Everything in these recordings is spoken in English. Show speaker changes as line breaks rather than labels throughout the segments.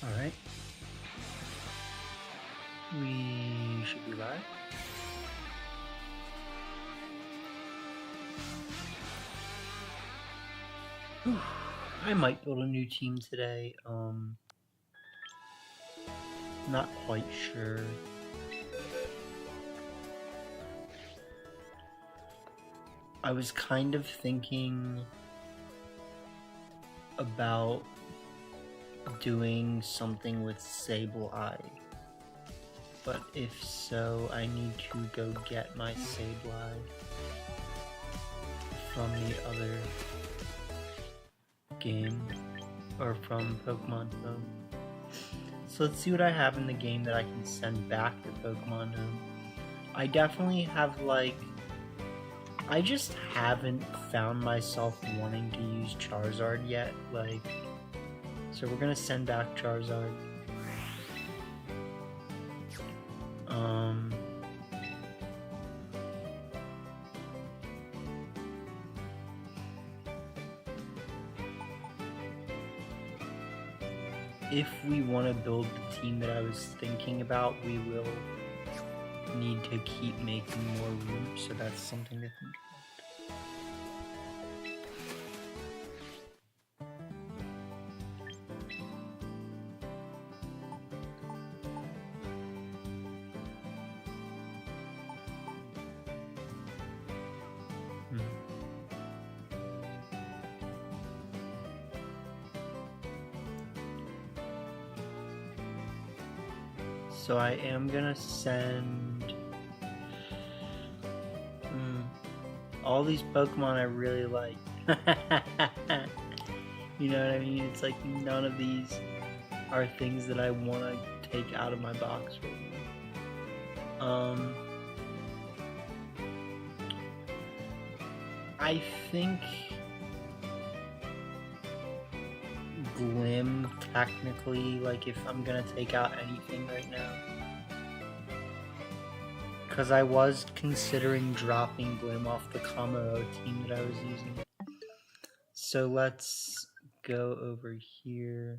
Alright. We should be live. Whew. I might build a new team today. Not quite sure. I was kind of thinking about doing something with Sableye. But if so, I need to go get my Sableye from the other game, or from Pokemon Home. So let's see what I have in the game that I can send back to Pokemon Home. I definitely have, like, I just haven't found myself wanting to use Charizard yet, like, so we're gonna send back Charizard. If we want to build the team that I was thinking about, we will need to keep making more room, so that's something to think about. So I am gonna send all these Pokemon I really like. You know what I mean? It's like none of these are things that I want to take out of my box right now. I think Glim, technically, like, if I'm gonna take out anything right now. Because I was considering dropping Glim off the Kamaro team that I was using. So let's go over here.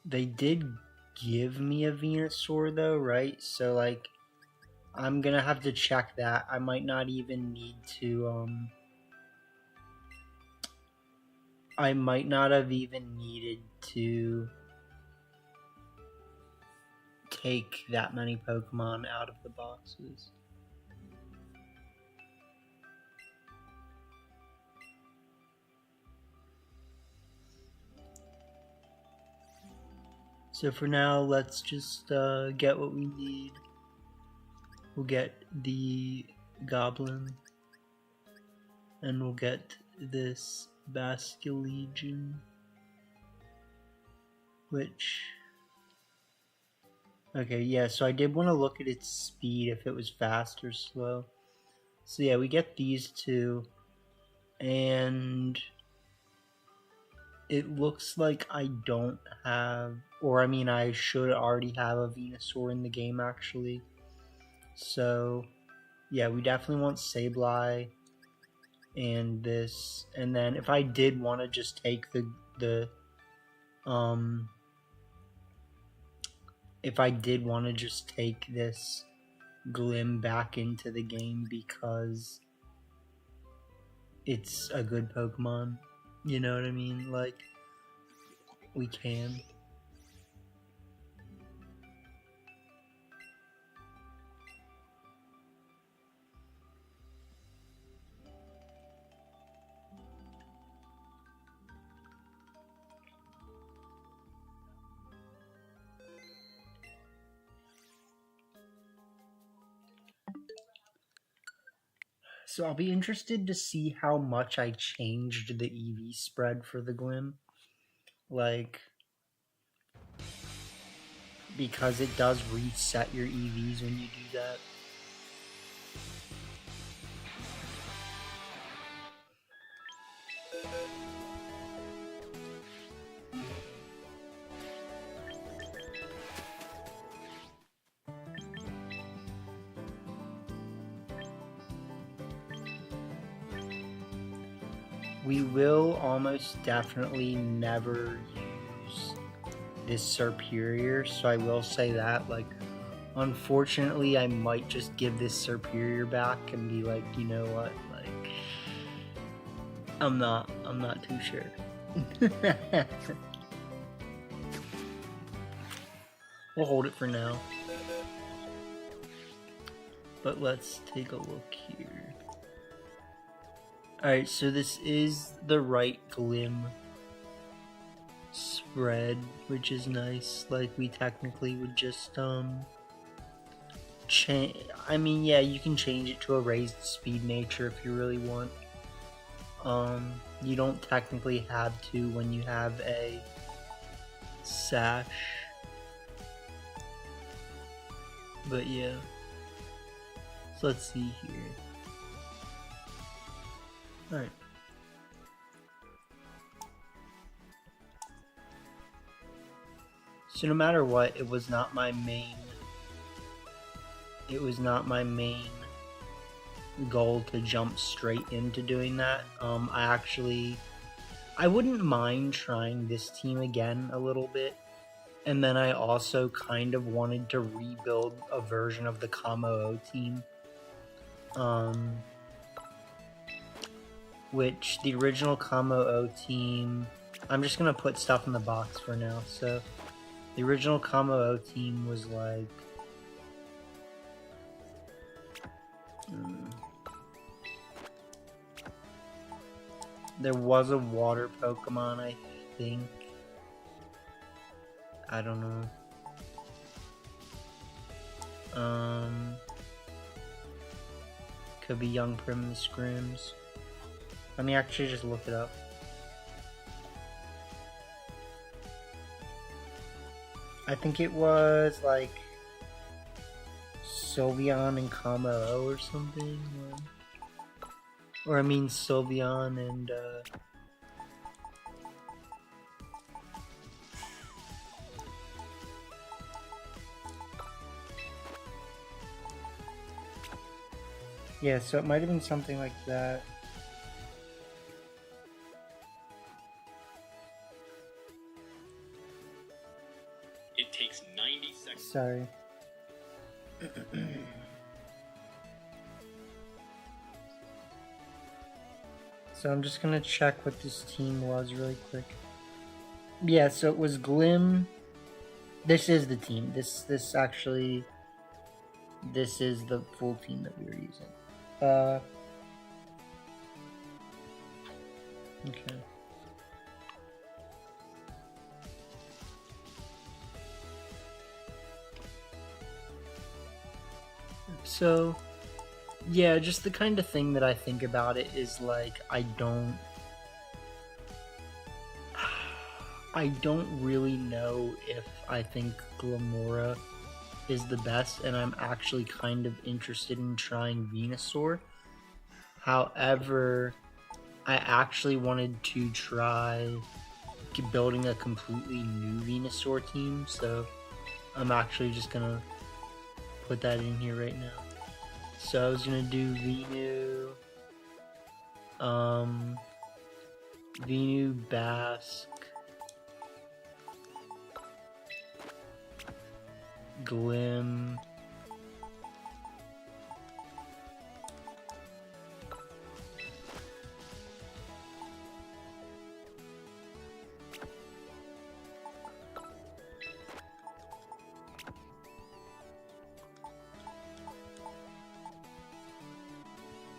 They did give me a Venusaur though, right? So, like, I'm gonna have to check that. I might not even need to, I might not have even needed to take that many Pokemon out of the boxes. So for now, let's just get what we need. We'll get the Goblin, and we'll get this Basculegion, which... Okay, yeah, so I did want to look at its speed, if it was fast or slow. So yeah, we get these two, and it looks like I don't have, or I mean I should already have a Venusaur in the game actually. So yeah, we definitely want Sableye and this, and then if I did want to just take if I did want to just take this Glim back into the game because it's a good Pokemon, you know what I mean? Like, we can. So I'll be interested to see how much I changed the EV spread for the Glim. Like, because it does reset your EVs when you do that. We will almost definitely never use this Superior, so I will say that, like, unfortunately, I might just give this Superior back and be like, you know what, like, I'm not too sure. We'll hold it for now. But let's take a look here. Alright, so this is the right Glim spread, which is nice. Like, we technically would just, change. I mean, yeah, you can change it to a raised speed nature if you really want. You don't technically have to when you have a sash. But yeah. So let's see here. Alright. So no matter what, it was not my main goal to jump straight into doing that. I wouldn't mind trying this team again a little bit. And then I also kind of wanted to rebuild a version of the Kamo team. Which the original Kamo team, I'm just gonna put stuff in the box for now. So the original Kamo team was like, there was a water Pokemon, I think. I don't know. Could be Young Prim and the Scrims. Let me actually just look it up. I think it was like Sylveon and Kamo or something. Or I mean Sylveon and yeah, so it might have been something like that.
It takes 90 seconds.
Sorry. So I'm just gonna check what this team was really quick. Yeah, so it was Glim. This is the team. This is the full team that we were using. Okay. So, yeah, just the kind of thing that I think about it is like, I don't really know if I think Glamora is the best, and I'm actually kind of interested in trying Venusaur. However, I actually wanted to try building a completely new Venusaur team, so I'm actually just gonna put that in here right now. So I was gonna do Venu, Basque, Glim,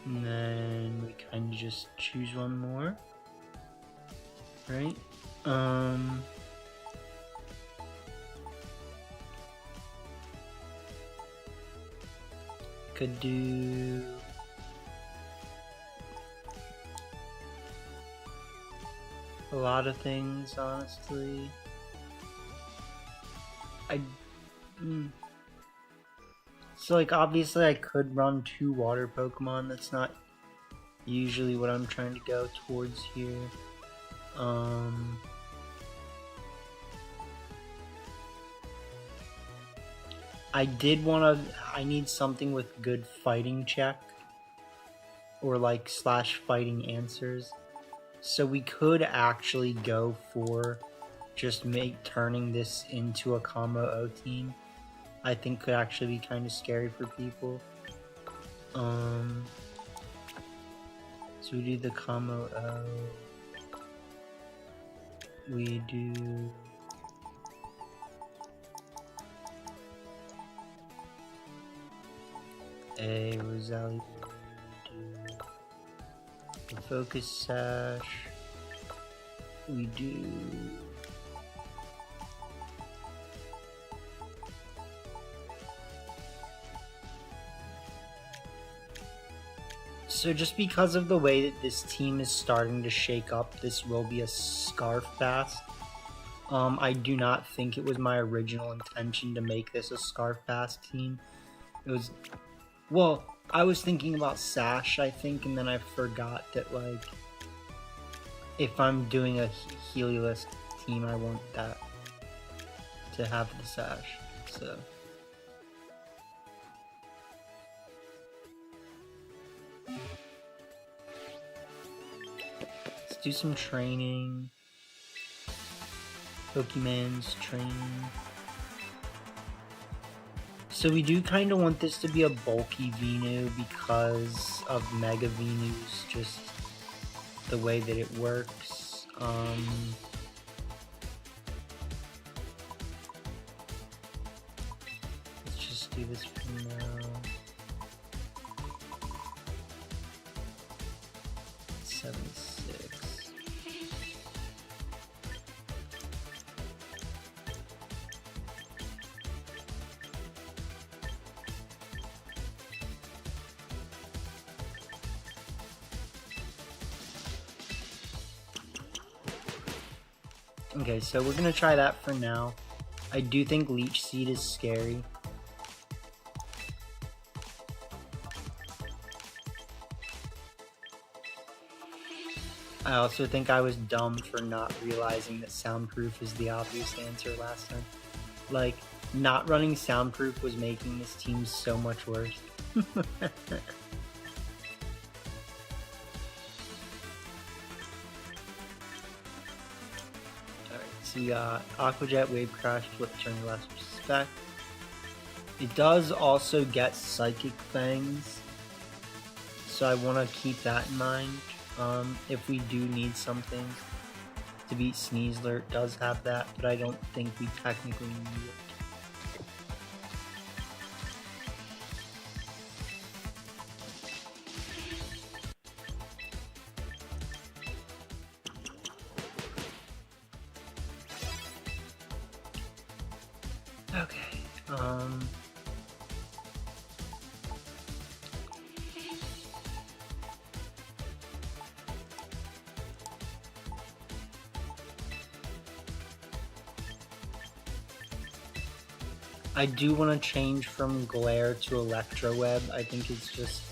and then we kind of just choose one more, right? Could do a lot of things, honestly. So like obviously I could run 2 water Pokemon. That's not usually what I'm trying to go towards here. I need something with good fighting check. Or like slash fighting answers. So we could actually go for just turning this into a combo O team. I think could actually be kind of scary for people. So we do the combo O. We do a Rosalie. We do the Focus Sash. We do so just because of the way that this team is starting to shake up, this will be a Scarf Fast. I do not think it was my original intention to make this a Scarf Fast team. It was, well, I was thinking about Sash, I think, and then I forgot that, like, if I'm doing a Helios team, I want that to have the Sash, so. Let's do some training. Pokemon's training. So we do kind of want this to be a bulky Venu because of Mega Venus, just the way that it works. Let's just do this for now. 76. Okay, so we're gonna try that for now. I do think Leech Seed is scary. I also think I was dumb for not realizing that Soundproof is the obvious answer last time. Like, not running Soundproof was making this team so much worse. So we got Aqua Jet, Wave Crash, Flip Turn, Last Respect. It does also get Psychic Fangs, so I want to keep that in mind. If we do need something to beat Sneasler, it does have that, but I don't think we technically need it. Okay, I do want to change from Glare to Electro Web. I think it's just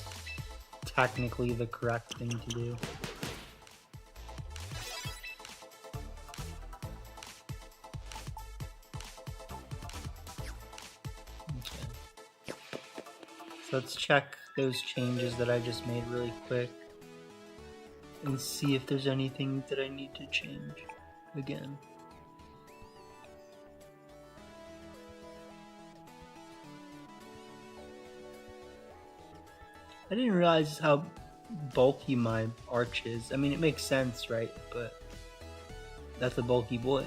technically the correct thing to do. Okay. So let's check those changes that I just made really quick and see if there's anything that I need to change again. I didn't realize how bulky my arch is. I mean, it makes sense, right? But that's a bulky boy.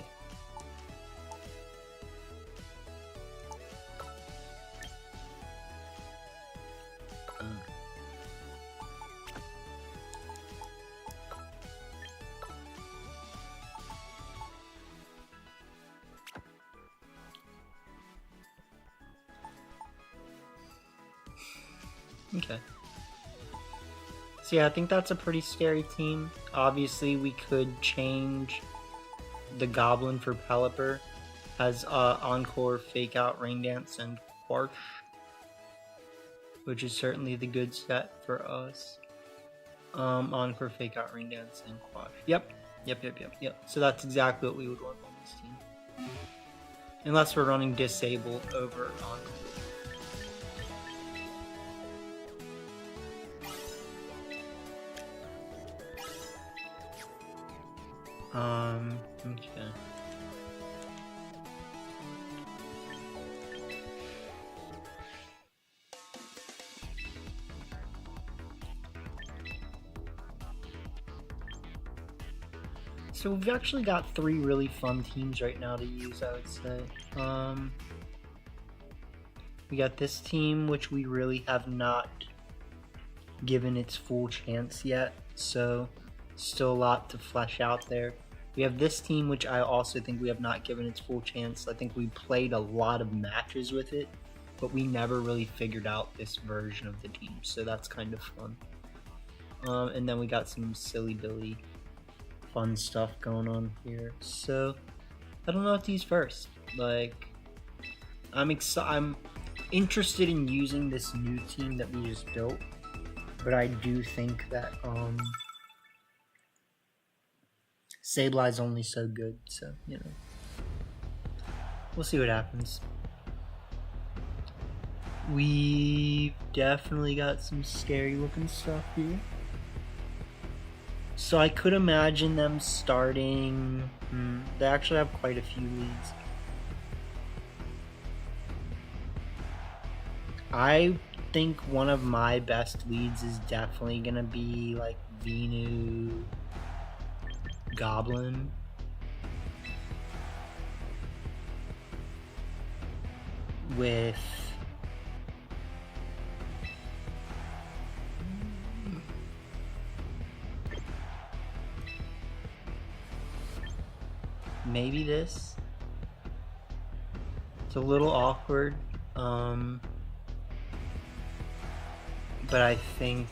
Okay. So yeah, I think that's a pretty scary team. Obviously, we could change the Goblin for Pelipper as Encore, Fake Out, Rain Dance, and Quarsh, which is certainly the good set for us. Encore, Fake Out, Rain Dance, and Quarsh. Yep. So that's exactly what we would want on this team. Unless we're running Disable over Encore. Okay. So we've actually got 3 really fun teams right now to use, I would say. We got this team, which we really have not given its full chance yet, so still a lot to flesh out there. We have this team, which I also think we have not given its full chance. I think we played a lot of matches with it, but we never really figured out this version of the team, so that's kind of fun. And then we got some silly Billy fun stuff going on here. So I don't know what to use first. Like, I'm interested in using this new team that we just built, but I do think that Sableye's only so good, so you know, we'll see what happens. We've definitely got some scary looking stuff here. So I could imagine them starting... they actually have quite a few leads. I think one of my best leads is definitely going to be like Venu Goblin. With... maybe this. It's a little awkward, but I think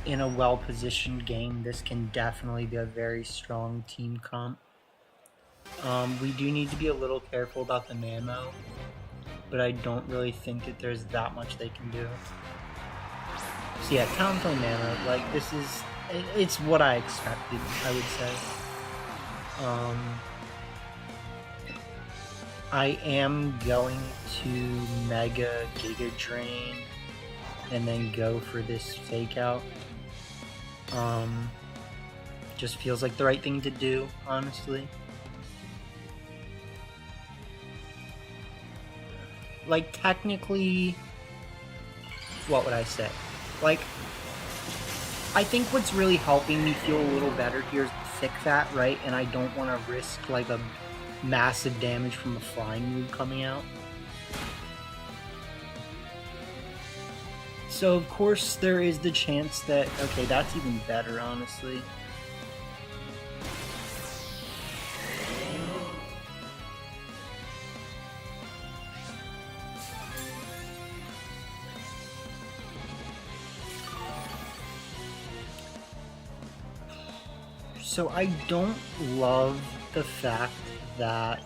in a well-positioned game, this can definitely be a very strong team comp. We do need to be a little careful about the Mamo, but I don't really think that there's that much they can do. So yeah, Talonflame Mamo, like this is, it's what I expected, I would say. I am going to Mega Giga Drain and then go for this Fake Out. Just feels like the right thing to do, honestly. Like, technically, what would I say? Like, I think what's really helping me feel a little better here is the Thick Fat, right? And I don't want to risk, like, a massive damage from a flying move coming out. So, of course, there is the chance that... okay, that's even better, honestly. So I don't love the fact that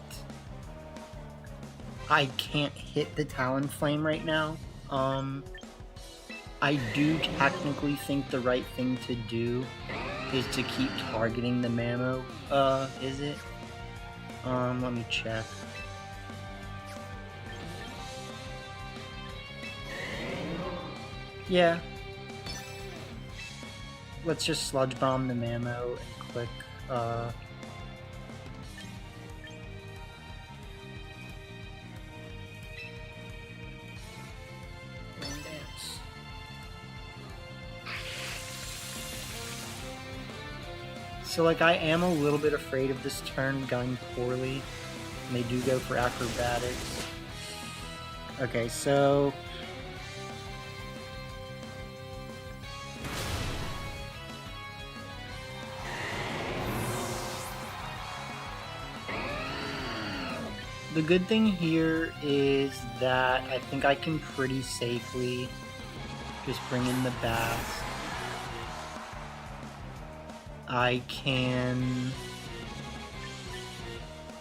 I can't hit the Talonflame right now. I do technically think the right thing to do is to keep targeting the Mamo, is it? Let me check. Yeah. Let's just Sludge Bomb the Mamo and click, So, like, I am a little bit afraid of this turn going poorly. And they do go for Acrobatics. Okay, so... the good thing here is that I think I can pretty safely Just bring in the bass. I can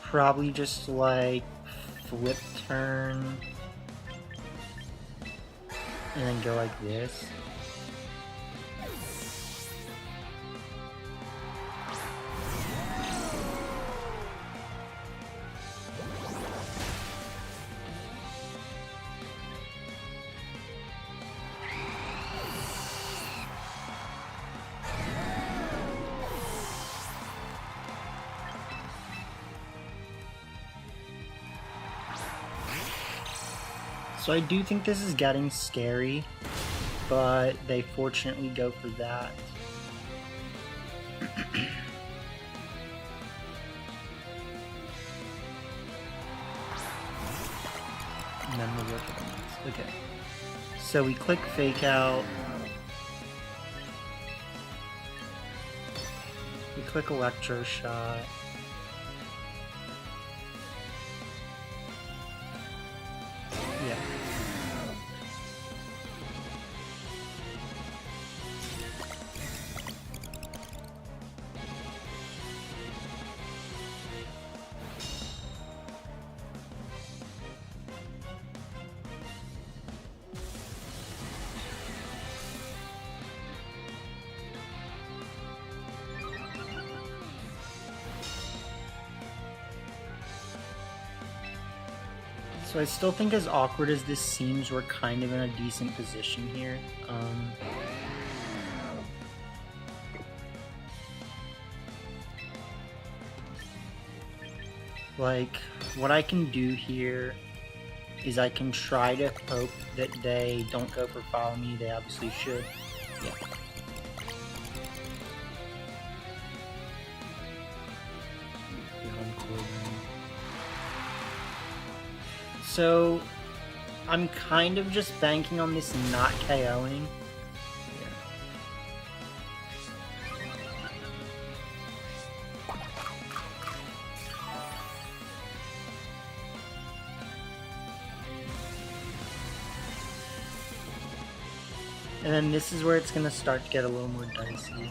probably just like flip turn and then go like this. So I do think this is getting scary, but they fortunately go for that. And then we'll work it on this. Okay. So we click fake out. We click electro shot. Yeah. So I still think, as awkward as this seems, we're kind of in a decent position here. Like, what I can do here is I can try to hope that they don't go for follow me. They obviously should. Yeah. So I'm kind of just banking on this not KOing. And then this is where it's gonna start to get a little more dicey.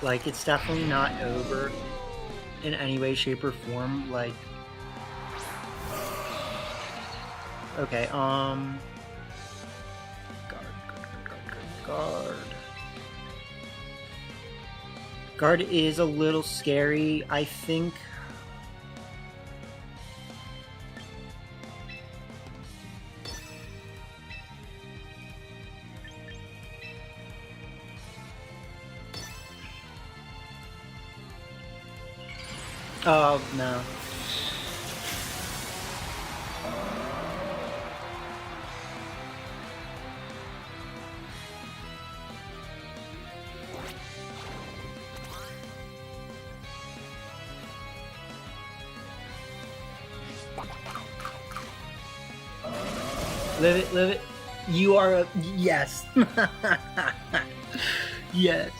Like, it's definitely not over in any way, shape, or form. Like, okay, Guard is a little scary, I think. Oh, no. Live it, live it. You are a... Yes. Yes.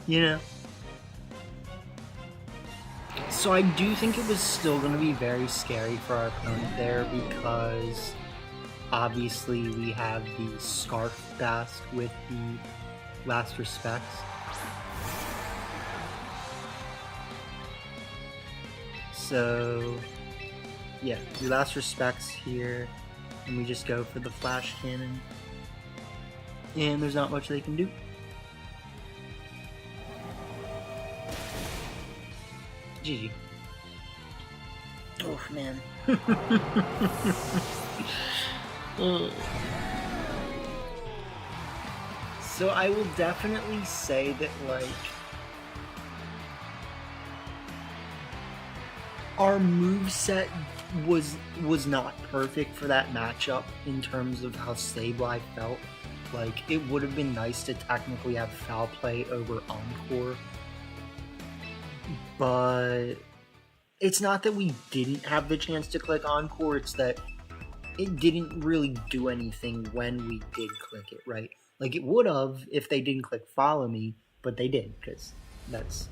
You know. So I do think it was still going to be very scary for our opponent there, because obviously we have the Scarf Basque with the Last Respects. So yeah, the Last Respects here, and we just go for the Flash Cannon. And there's not much they can do. GG. Oh, man. So I will definitely say that, like, our moveset was not perfect for that matchup in terms of how stable I felt. Like, it would have been nice to technically have foul play over Encore, but it's not that we didn't have the chance to click Encore, it's that it didn't really do anything when we did click it, right? Like it would have if they didn't click Follow Me, but they did, because that's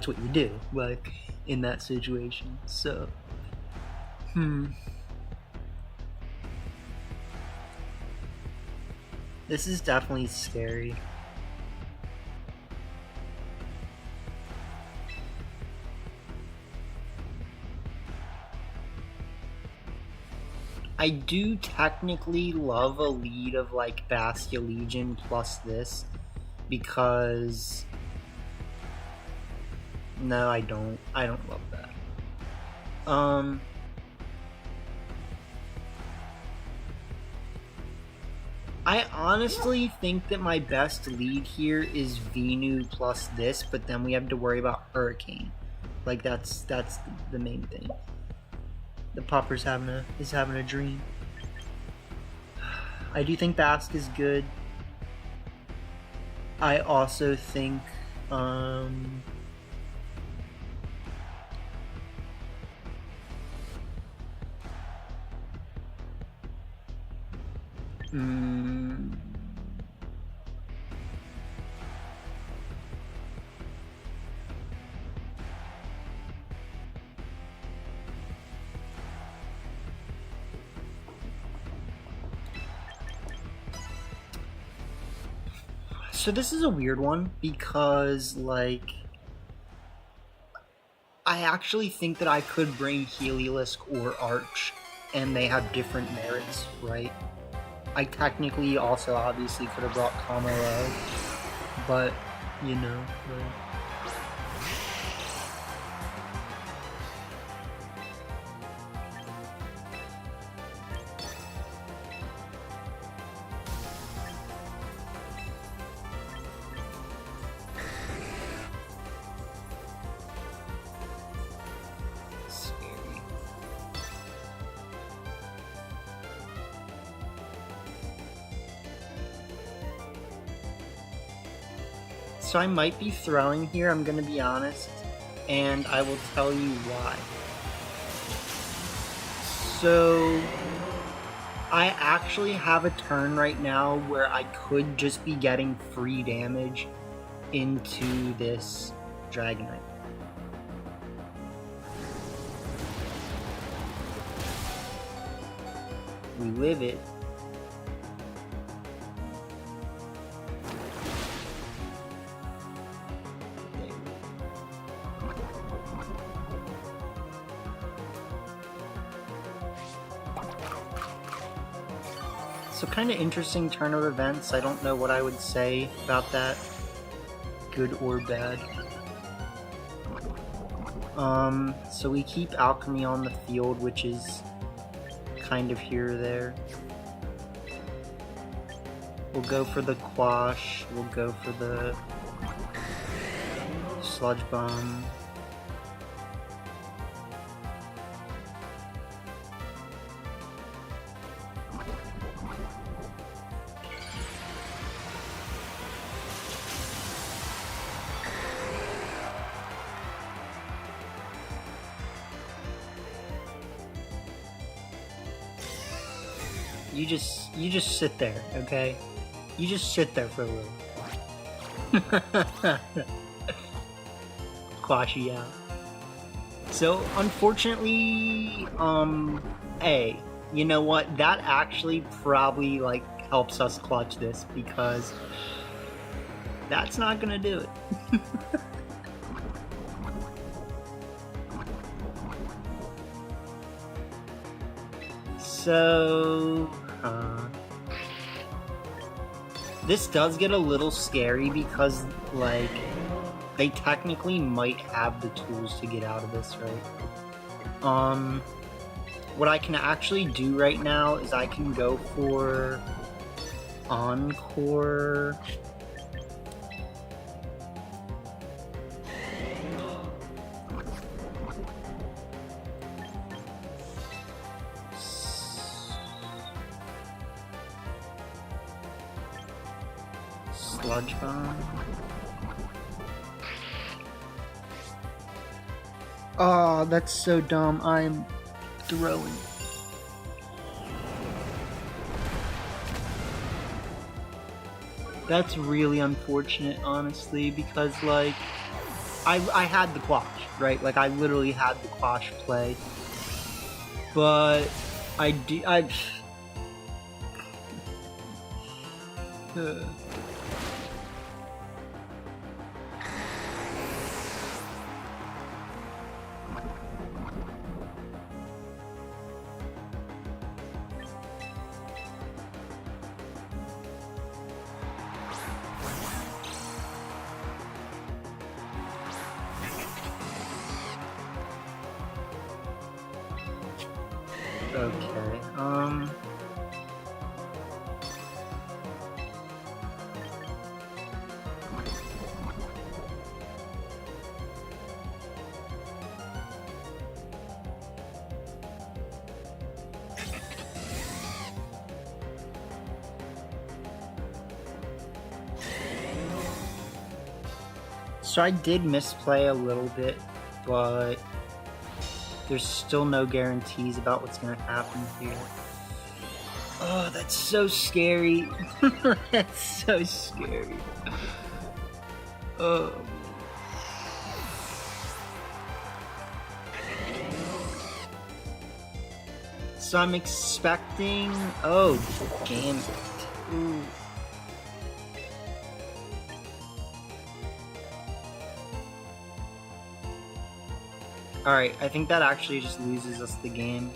what you do, like, in that situation. So, this is definitely scary. I do technically love a lead of like Bastia Legion plus this, because no, I don't love that. I honestly think that my best lead here is Venu plus this, but then we have to worry about Hurricane. Like that's the main thing. The pupper's having a dream. I do think Basque is good. I also think so this is a weird one, because like I actually think that I could bring Heliolisk or Arch, and they have different merits, right? I technically also obviously could have brought Kamalo, but you know, like, scary. So I might be throwing here, I'm gonna be honest, and I will tell you why. So I actually have a turn right now where I could just be getting free damage into this Dragonite. We live it. So kind of interesting turn of events. I don't know what I would say about that, good or bad. So we keep Alchemy on the field, which is kind of here or there. We'll go for the Quash, we'll go for the Sludge Bomb. You just sit there, okay? You just sit there for a little. Quashy out. So unfortunately, you know what? That actually probably like helps us clutch this, because that's not gonna do it. So, this does get a little scary, because, like, they technically might have the tools to get out of this, right? What I can actually do right now is I can go for Encore. Sludge Bomb. Oh, that's so dumb. I'm throwing. That's really unfortunate, honestly, because, like, I had the quash, right? Like, I literally had the quash play. But I okay, so I did misplay a little bit, but there's still no guarantees about what's gonna happen here. Oh, that's so scary. That's so scary. Oh. So I'm expecting... Oh, damn it. Ooh. Alright, I think that actually just loses us the game.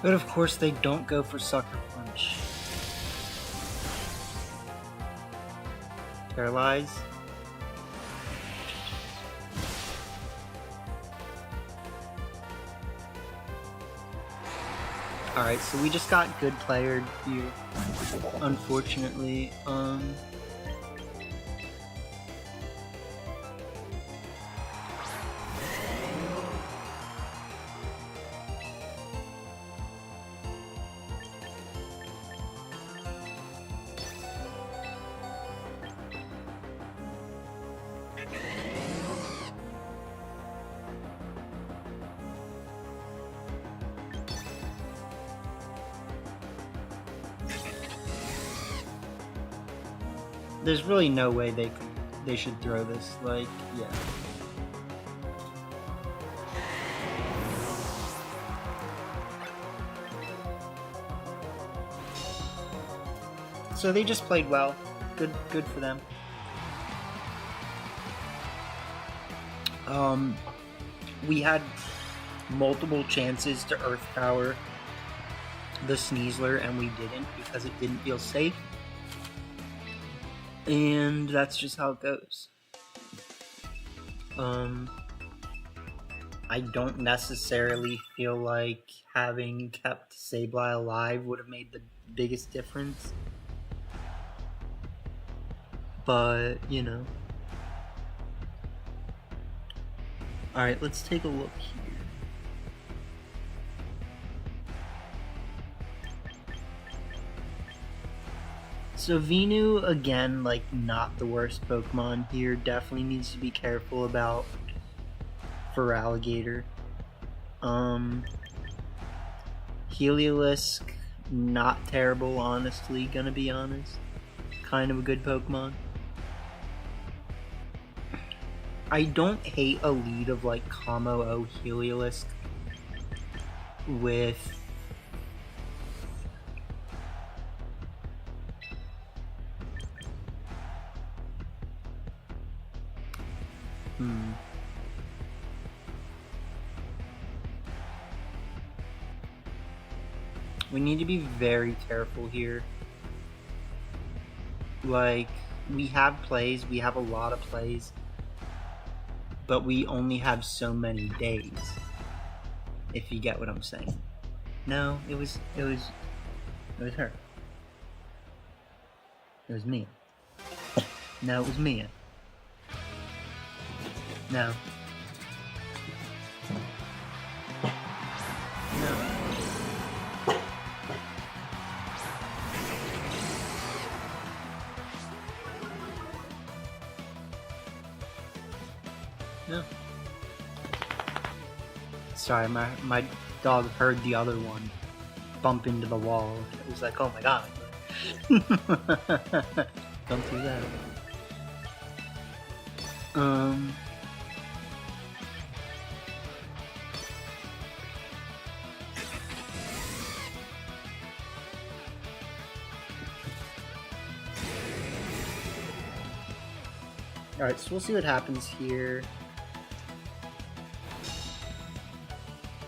But of course they don't go for Sucker Punch. Paralyze. Alright, so we just got good playered here, unfortunately. There's really no way they should throw this, like, yeah. So they just played well. Good for them. We had multiple chances to Earth Power the Sneasler, and we didn't because it didn't feel safe. And that's just how it goes. I don't necessarily feel like having kept Sableye alive would have made the biggest difference. But, you know. Alright, let's take a look here. So Venu, again, like, not the worst Pokemon here. Definitely needs to be careful about for Alligator. Heliolisk, not terrible, honestly, gonna be honest. Kind of a good Pokemon. I don't hate a lead of, like, Camo-O Heliolisk with... We need to be very careful here. Like, we have plays, we have a lot of plays, but we only have so many days. If you get what I'm saying. No, it was her. It was Mia. No, it was Mia. No. No. No. Sorry, my dog heard the other one bump into the wall. It was like, oh my god. Don't do that. Alright, so we'll see what happens here.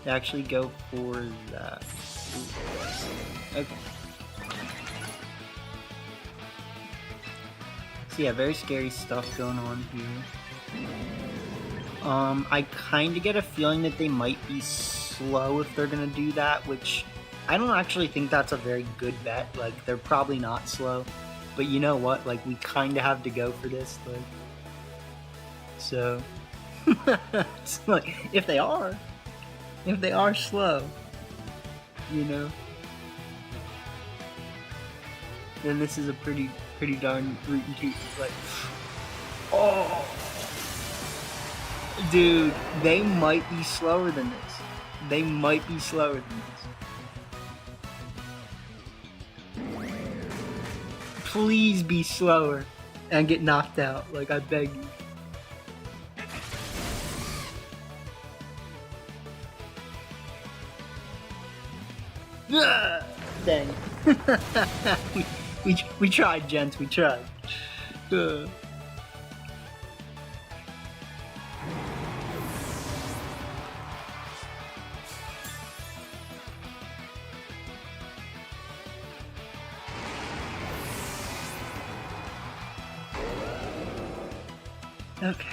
They actually go for that. Okay. So yeah, very scary stuff going on here. I kind of get a feeling that they might be slow if they're gonna do that, which I don't actually think that's a very good bet. Like, they're probably not slow, but you know what? Like, we kind of have to go for this. Like, so it's like, if they are slow, you know, then this is a pretty darn root and toot. Like, oh, dude, they might be slower than this. They might be slower than this. Please be slower and get knocked out. Like, I beg you. Dang. we tried, gents. We tried. Okay.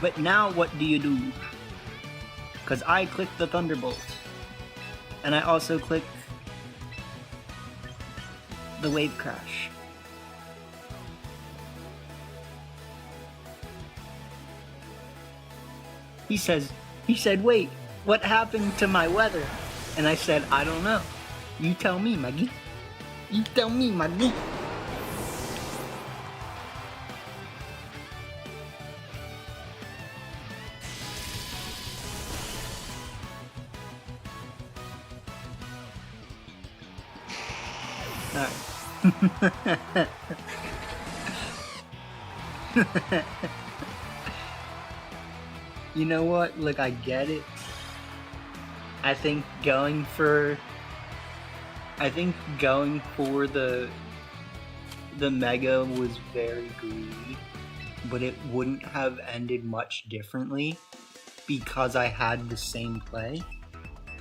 But now what do you do? Because I click the Thunderbolt. And I also click the Wave Crash. He said, wait, what happened to my weather? And I said, I don't know. You tell me, Maggie. You tell me, Maggie. Alright. You know what? Like, I get it. I think going for the Mega was very greedy, but it wouldn't have ended much differently because I had the same play.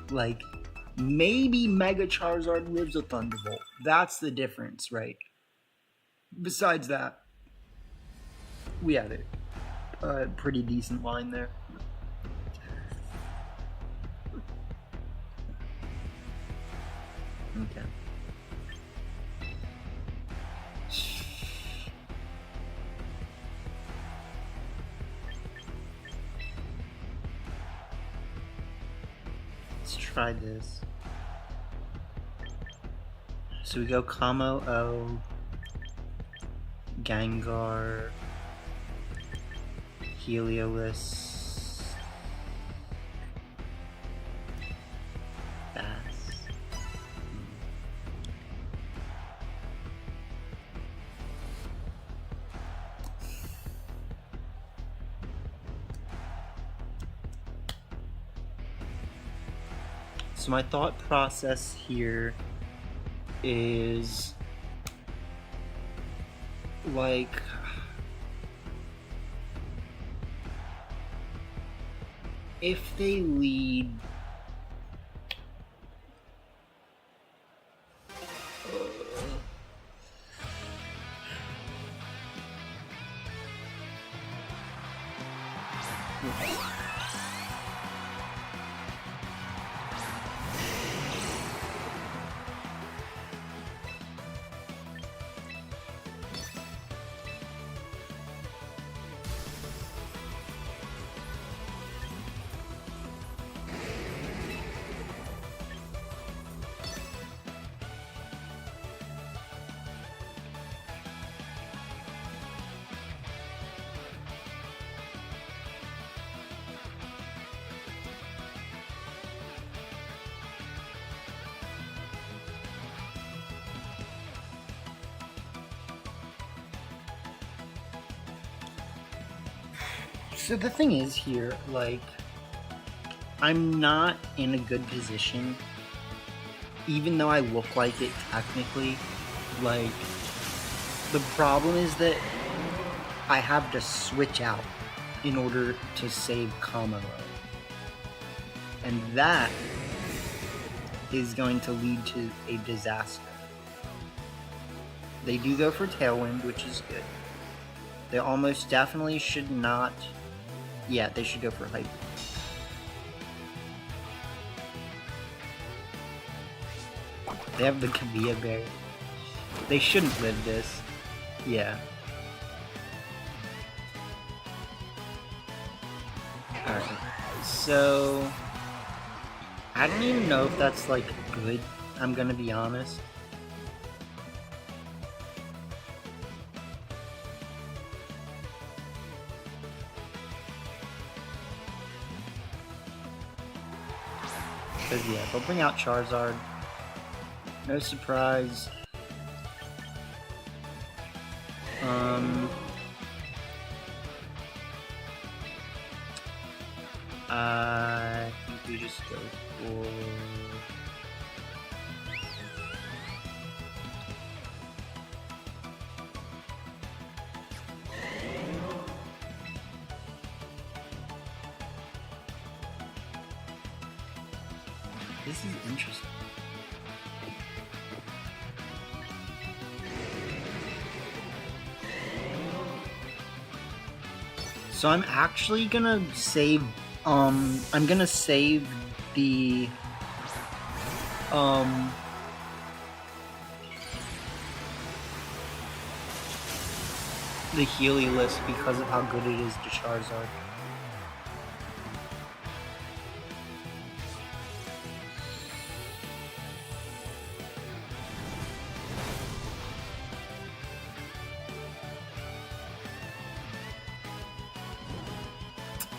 Like, maybe Mega Charizard lives a Thunderbolt. That's the difference, right? Besides that, we had a pretty decent line there. Okay. Let's try this. So we go Kamo O, Gengar, Heliolisk, So my thought process here is like if they lead So the thing is here, like, I'm not in a good position, even though I look like it technically. Like, the problem is that I have to switch out in order to save Kamaro. And that is going to lead to a disaster. They do go for Tailwind, which is good. They almost definitely should not... Yeah, they should go for Hyper. They have the Kavia Bear. They shouldn't live this. Yeah. Alright. So... I don't even know if that's, like, good. I'm gonna be honest. Because, yeah, they'll bring out Charizard. No surprise. I think we just go for... This is interesting. So I'm actually gonna save, I'm gonna save the, the Heliolisk because of how good it is to Charizard.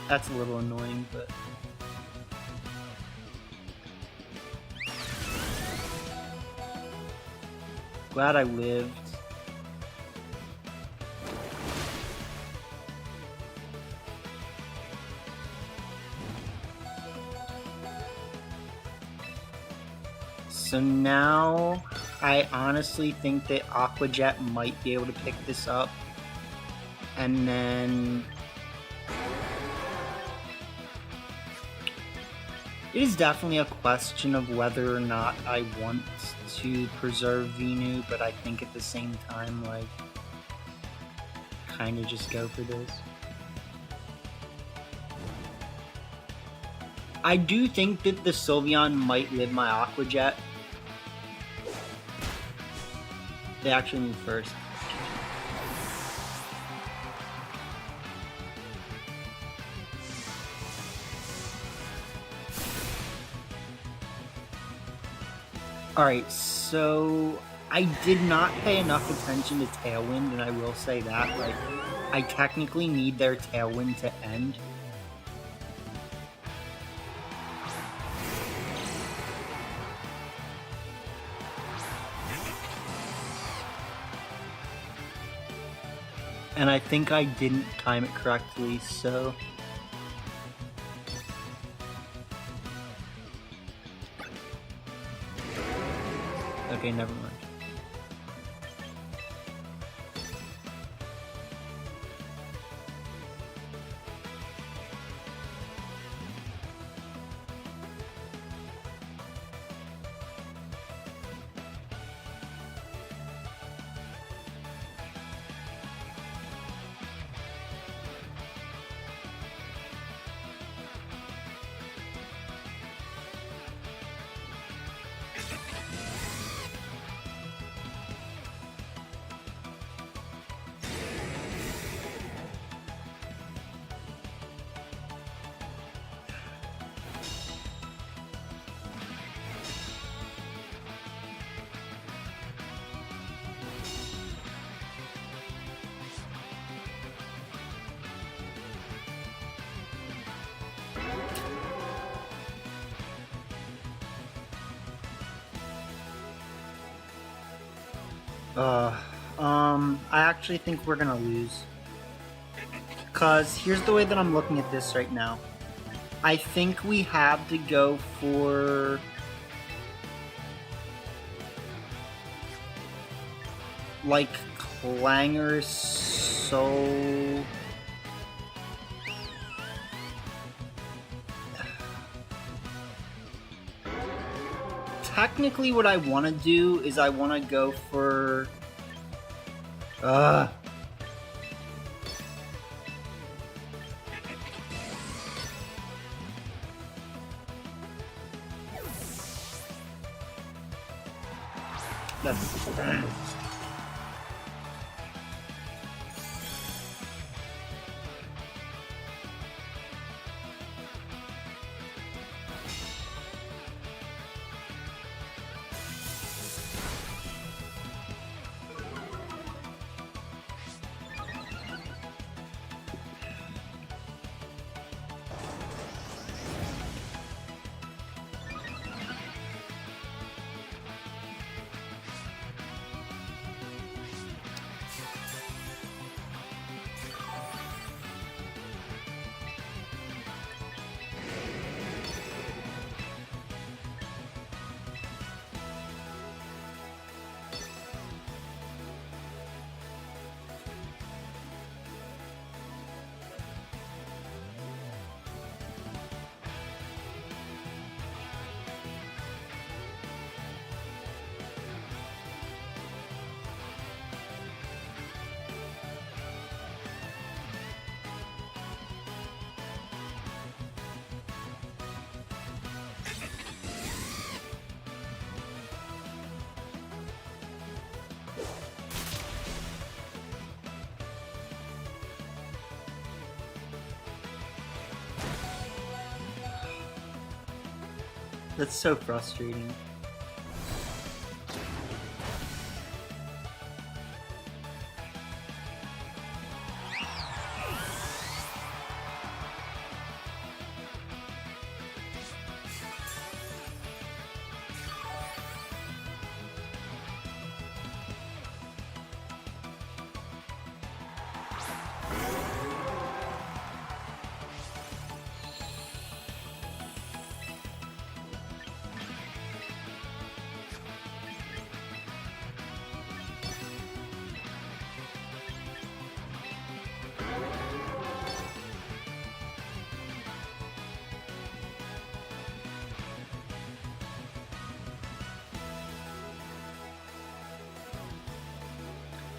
That's a little annoying, but... Glad I lived. So now, I honestly think that Aqua Jet might be able to pick this up. And then... It is definitely a question of whether or not I want to preserve Venu, but I think at the same time, like, kind of just go for this. I do think that the Sylveon might live my Aqua Jet. They actually move first. Alright, so I did not pay enough attention to Tailwind, and I will say that, like, I technically need their Tailwind to end. And I think I didn't time it correctly, so... Okay, never mind. I actually think we're gonna lose. Because here's the way that I'm looking at this right now. I think we have to go for... like, Clanger Soul... Technically what I want to do is I want to go for... That's... That's so frustrating.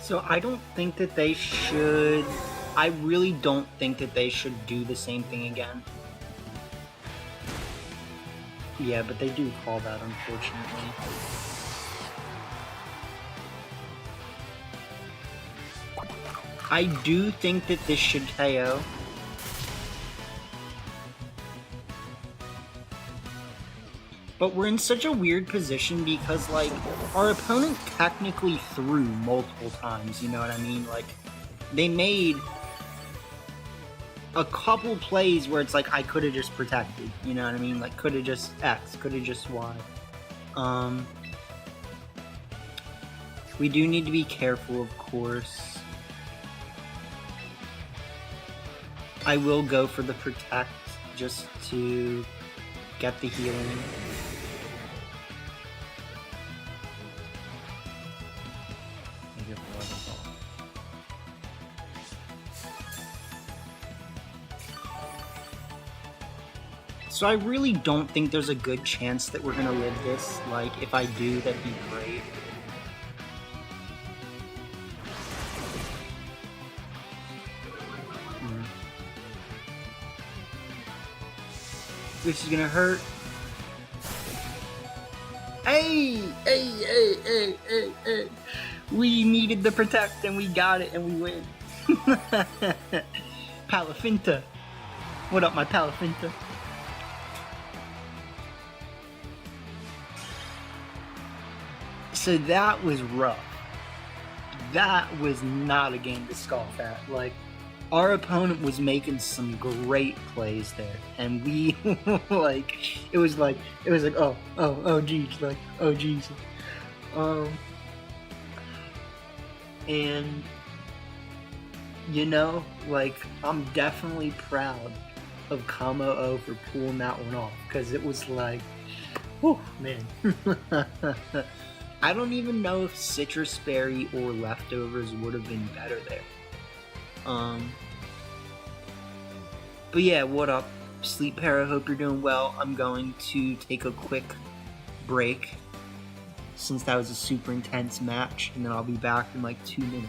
So I don't think that they should... I really don't think that they should do the same thing again. Yeah, but they do call that, unfortunately. I do think that this should KO. But we're in such a weird position because, like, our opponent technically threw multiple times, you know what I mean? Like, they made a couple plays where it's like, I could have just protected, you know what I mean? Like, could have just X, could have just Y. We do need to be careful, of course. I will go for the protect just to get the healing. here for Weapon Ball. So I really don't think there's a good chance that we're gonna live this. Like, if I do, that'd be great. This is gonna hurt. Hey! We needed the protect and we got it and we win. Palafinta. What up, my Palafinta? So that was rough. That was not a game to scoff at. Like, our opponent was making some great plays there, and we like it was like oh geez, like oh geez, and you know, like, I'm definitely proud of Kamo O for pulling that one off, because it was like, whew, man. I don't even know if Citrus Berry or Leftovers would have been better there. But yeah, what up, Sleep Para? Hope you're doing well. I'm going to take a quick break since that was a super intense match, and then I'll be back in like 2 minutes.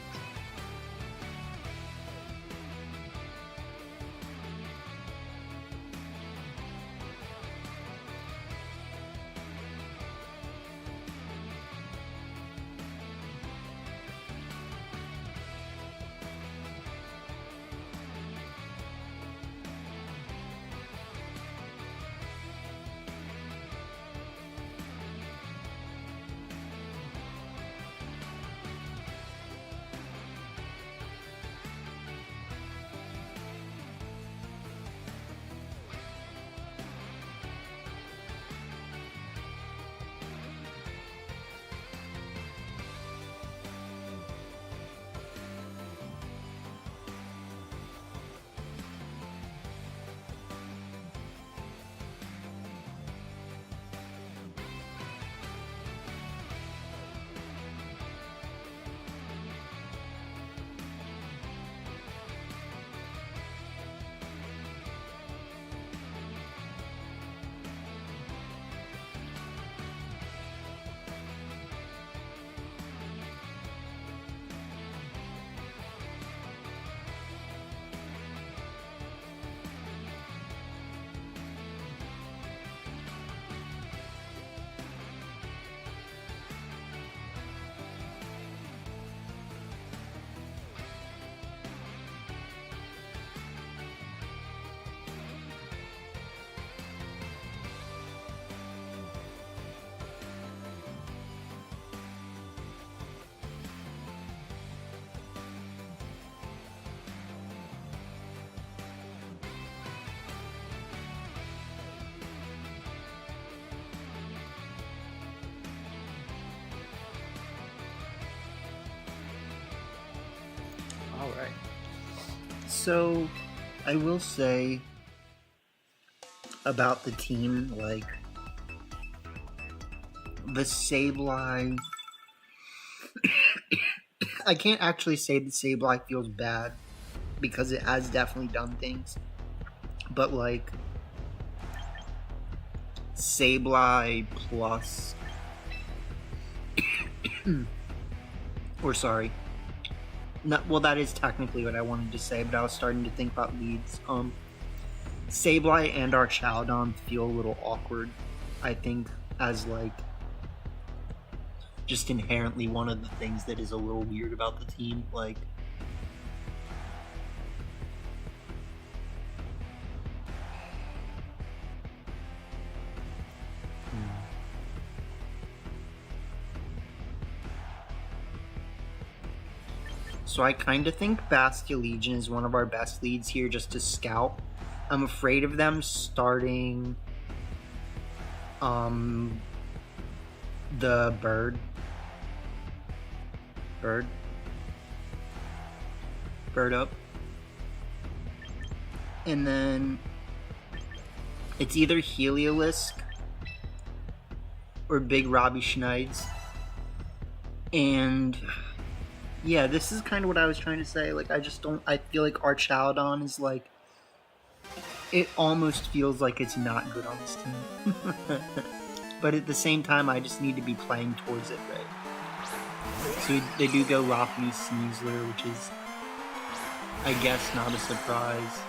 Alright. So, I will say about the team, like, the Sableye... I can't actually say the Sableye feels bad, because it has definitely done things. But, like, Sableye plus... or sorry. Not, well, that is technically what I wanted to say, but I was starting to think about leads. Sableye and our Chowdon feel a little awkward, I think, as, like, just inherently one of the things that is a little weird about the team. Like, so I kind of think Bastia Legion is one of our best leads here just to scout. I'm afraid of them starting the bird up. And then it's either Heliolisk or Big Robbie Schneids. And Yeah, this is kind of what I was trying to say. Like, I just don't. I feel like Archaludon is like. It almost feels like it's not good on this team. But at the same time, I just need to be playing towards it, right? So they do go Lopunny Sneasler, which is, I guess, not a surprise.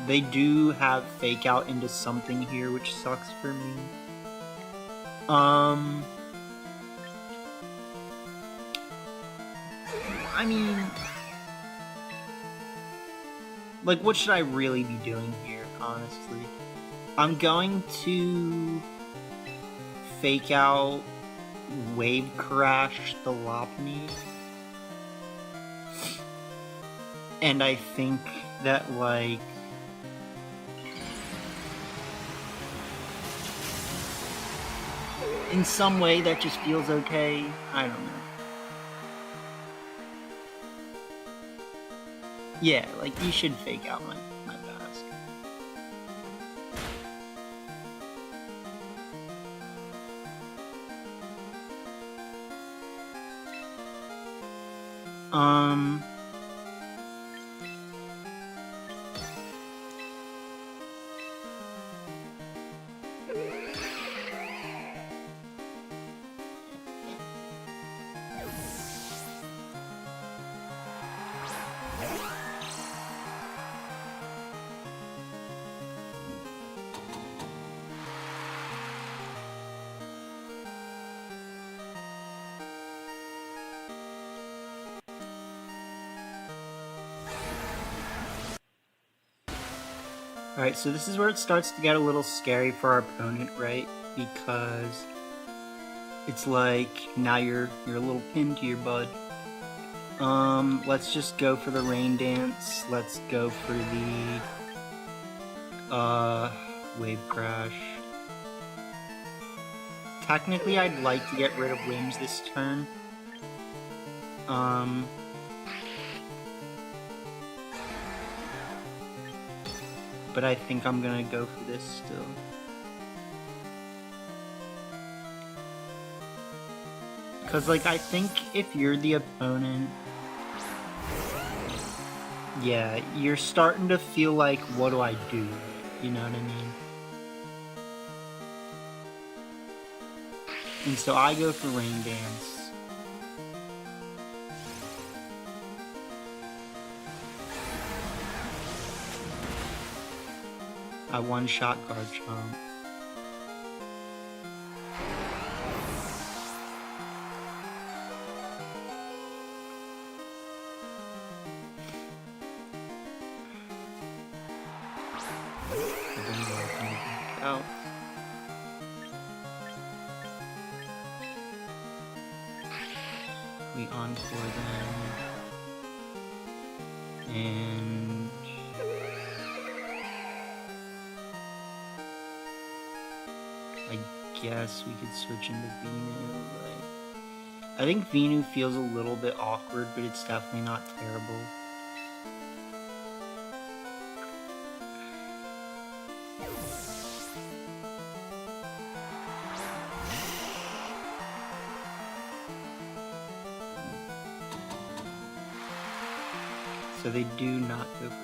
They do have Fake Out into something here, which sucks for me. I mean, like, what should I really be doing here, honestly? I'm going to Fake Out Wave Crash the Lopunny. And I think that, like, in some way that just feels okay. I don't know. Yeah, like, you should Fake Out my Badass. Alright, so this is where it starts to get a little scary for our opponent, right? Because it's like, now you're a little pinned to your bud. Let's just go for the Rain Dance. Let's go for the, Wave Crash. Technically, I'd like to get rid of Limbs this turn. But I think I'm gonna go for this still. Cause, like, I think if you're the opponent, yeah, you're starting to feel like, what do I do? You know what I mean? And so I go for Rain Dance. I one-shot Garchomp. Out. We encore them. And I guess we could switch into Venu, but I think Venu feels a little bit awkward, but it's definitely not terrible. So they do not go for big.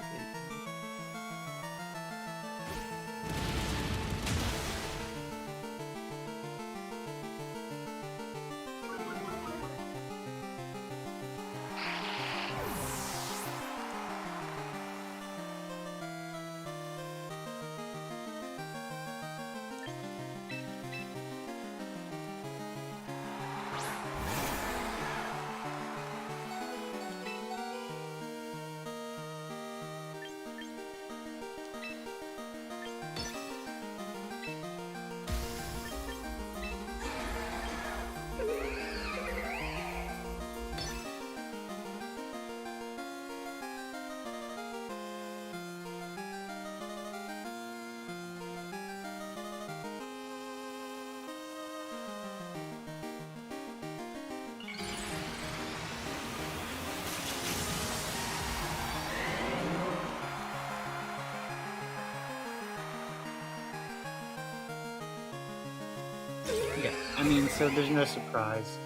Yeah, I mean, so there's no surprise.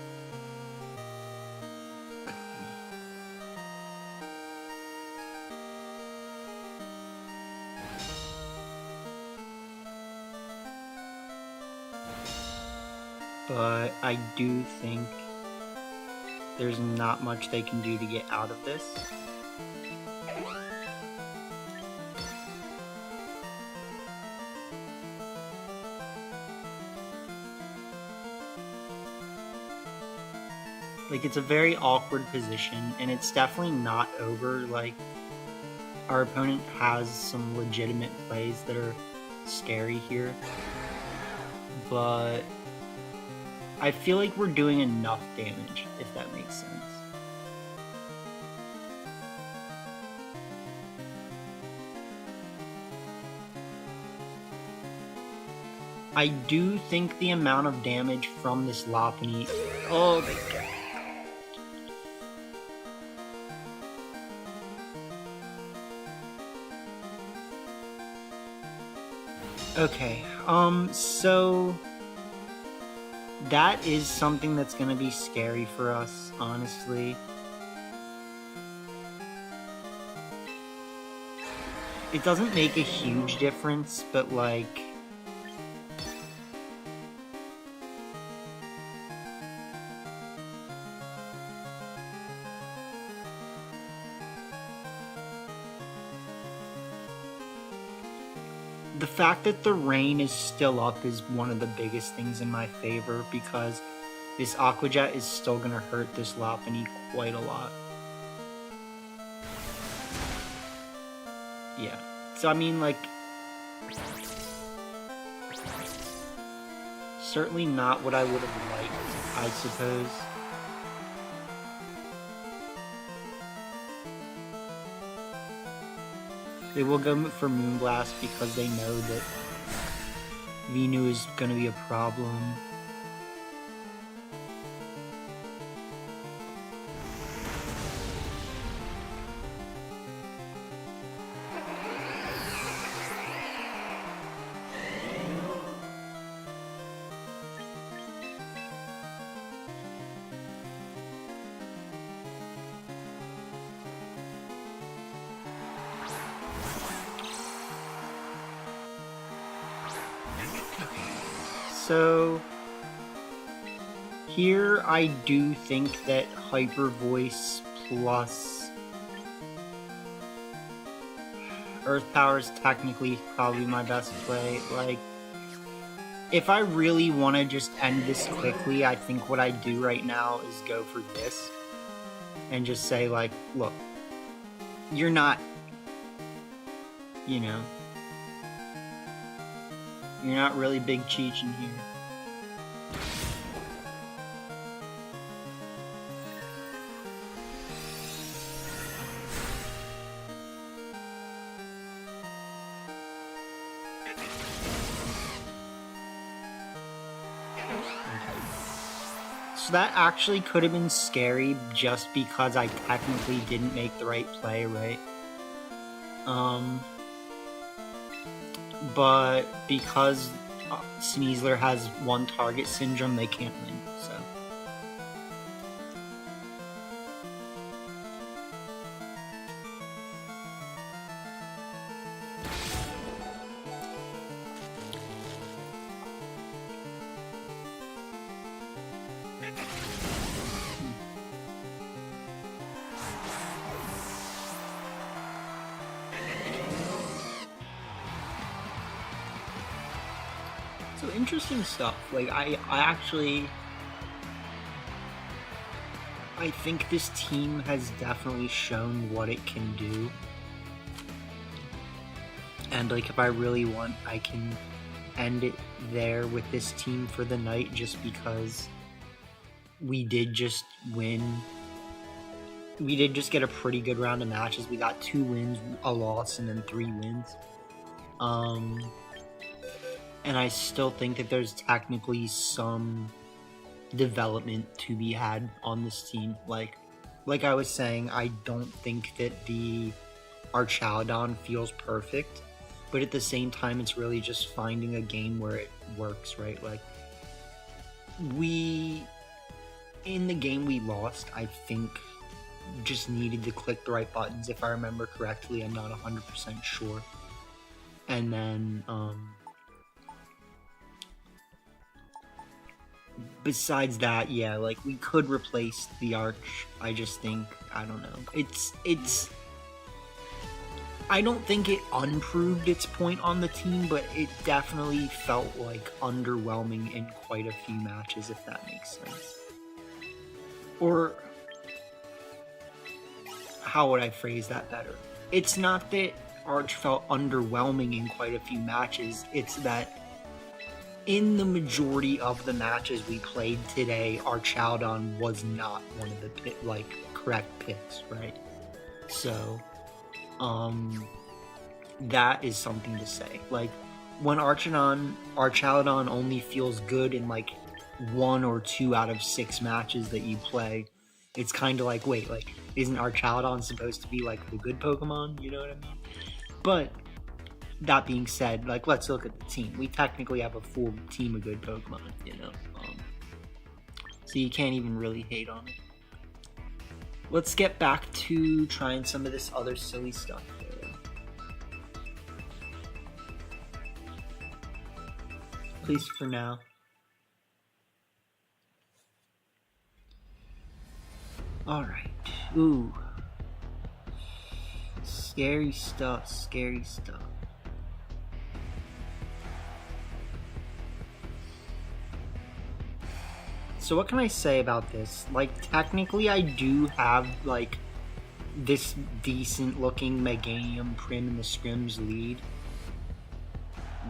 but I do think there's not much they can do to get out of this. Like, it's a very awkward position, and it's definitely not over. Like, our opponent has some legitimate plays that are scary here, but I feel like we're doing enough damage, if that makes sense. I do think the amount of damage from this Lopunny... Oh my god. Okay, so... that is something that's gonna be scary for us, honestly. It doesn't make a huge difference, but like... the fact that the rain is still up is one of the biggest things in my favor, because this Aqua Jet is still gonna hurt this Lopunny quite a lot. Yeah. So I mean, like, certainly not what I would have liked, I suppose. They will go for Moonblast because they know that Venu is going to be a problem. So here I do think that Hyper Voice plus Earth Power is technically probably my best play. Like, if I really want to just end this quickly, I think what I do right now is go for this and just say, like, look, you're not, you know, you're not really Big Cheech in here. So that actually could have been scary just because I technically didn't make the right play, right? But because Sneasler has one target syndrome, they can't win, so. So interesting stuff. Like, I think this team has definitely shown what it can do. And like, if I really want, I can end it there with this team for the night, just because we did just win. We did just get a pretty good round of matches. We got 2 wins, a loss, and then 3 wins. And I still think that there's technically some development to be had on this team. Like I was saying, I don't think that our Chowdon feels perfect, but at the same time, it's really just finding a game where it works, right? Like, in the game we lost, I think just needed to click the right buttons, if I remember correctly. I'm not 100% sure. And then, besides that, yeah, like, we could replace the Arch. I just think, I don't know. It's I don't think it unproved its point on the team, but it definitely felt like underwhelming in quite a few matches, if that makes sense. Or how would I phrase that better? It's not that Arch felt underwhelming in quite a few matches, it's that in the majority of the matches we played today, Archaldon was not one of the correct picks, right? So, that is something to say. Like, when Archaldon only feels good in like 1 or 2 out of 6 matches that you play, it's kind of like, wait, like, isn't Archaldon supposed to be like the good Pokemon? You know what I mean? But that being said, like, let's look at the team. We technically have a full team of good Pokemon, you know? So you can't even really hate on it. Let's get back to trying some of this other silly stuff. At least for now. Alright. Ooh. Scary stuff, scary stuff. So what can I say about this? Like, technically I do have, like, this decent looking Meganium Prim in the Scrims lead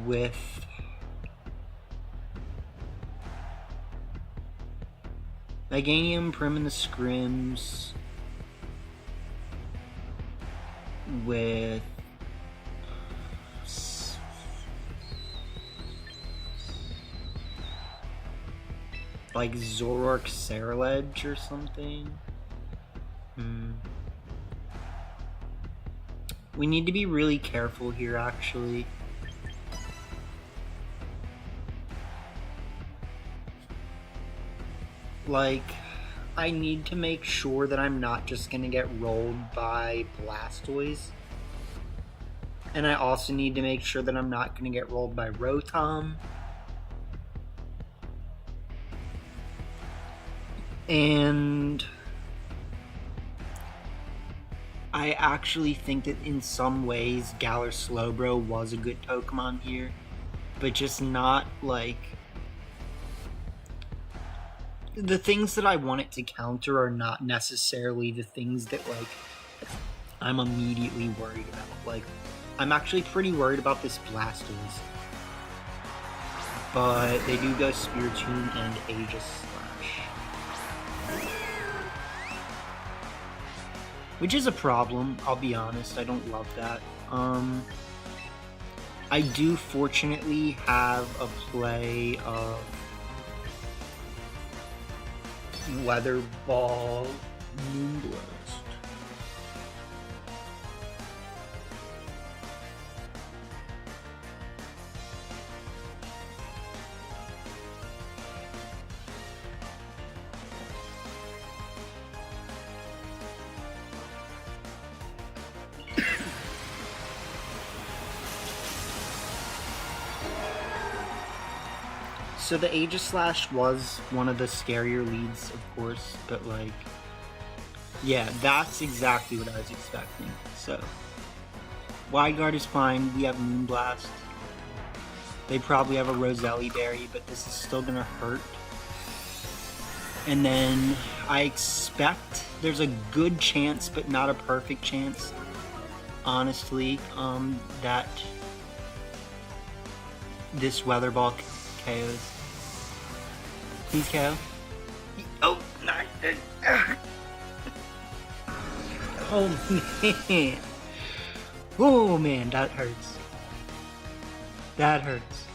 with Meganium Prim in the Scrims with like Zoroark Ceruledge or something. We need to be really careful here, actually. Like, I need to make sure that I'm not just gonna get rolled by Blastoise. And I also need to make sure that I'm not gonna get rolled by Rotom. And I actually think that in some ways Galar Slowbro was a good Pokemon here, but just not like the things that I want it to counter are not necessarily the things that like I'm immediately worried about. Like, I'm actually pretty worried about this Blastoise, but they do go Spiritomb and Aegis Slash, which is a problem, I'll be honest. I don't love that. I do fortunately have a play of Weather Ball Moonblast. So the Aegis Slash was one of the scarier leads, of course, but like, yeah, that's exactly what I was expecting. So, Wide Guard is fine, we have Moonblast. They probably have a Roselli Berry, but this is still gonna hurt. And then, I expect there's a good chance, but not a perfect chance, honestly, that this Weather Ball KOs. Please KO. Oh, nice. Oh, man. Oh, man, that hurts. That hurts.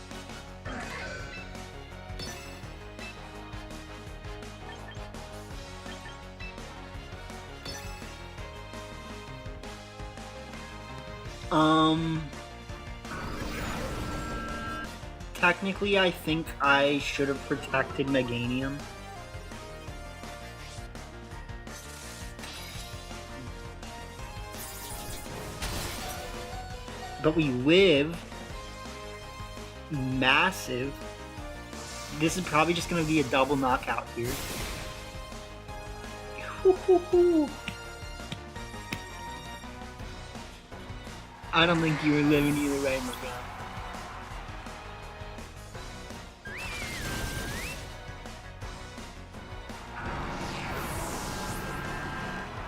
Technically, I think I should have protected Meganium. But we live massive This is probably just gonna be a double knockout here. Hoo-hoo-hoo. I don't think you were living either way, my god.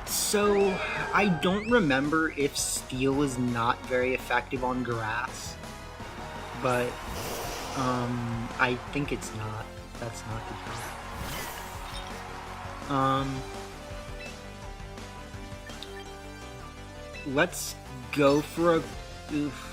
So, I don't remember if steel is not very effective on grass, but I think it's not. That's not the case. Let's go for a... Oof.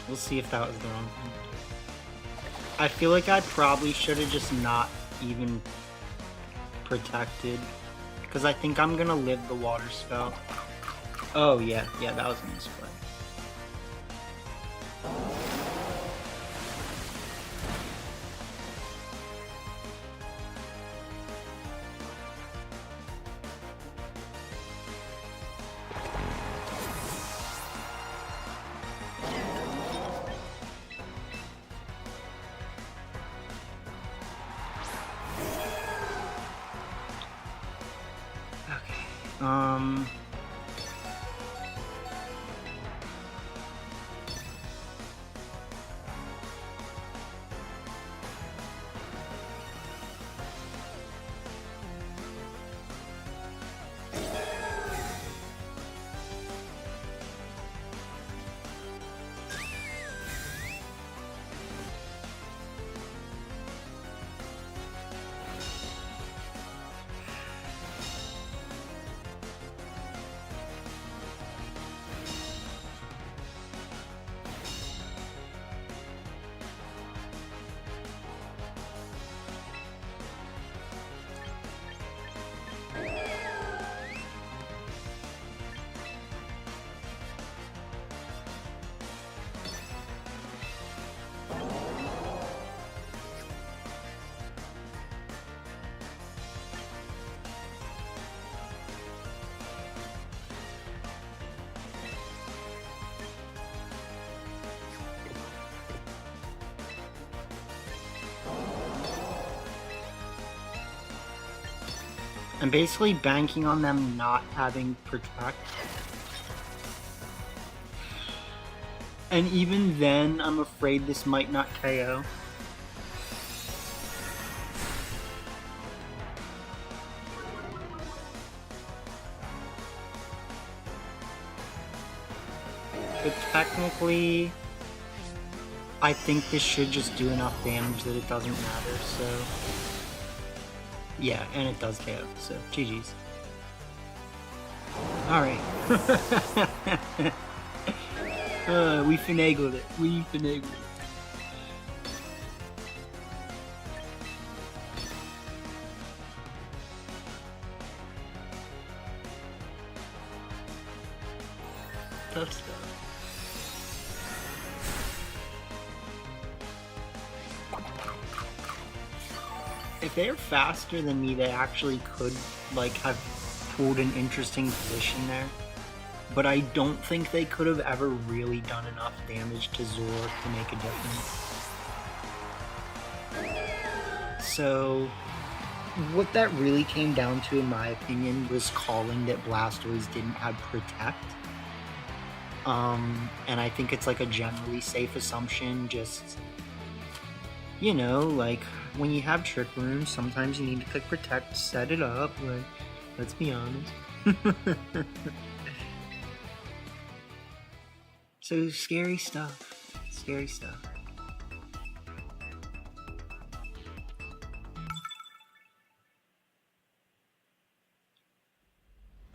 We'll see if that was the wrong thing. I feel like I probably should have just not even protected, because I think I'm gonna live the water spell. Oh yeah, that was a misplay. I'm basically banking on them not having protect. And even then, I'm afraid this might not KO. But technically, I think this should just do enough damage that it doesn't matter, so... Yeah, and it does KO, so GG's. Alright. We finagled it. We finagled it. tough stuff. If they're faster than me, they actually could, like, have pulled an interesting position there. But I don't think they could have ever really done enough damage to Zoroark to make a difference. So, what that really came down to, in my opinion, was calling that Blastoise didn't have Protect. And I think it's like a generally safe assumption, just, you know, like, when you have Trick Room, sometimes you need to click Protect, set it up, like, let's be honest. So, scary stuff. Scary stuff.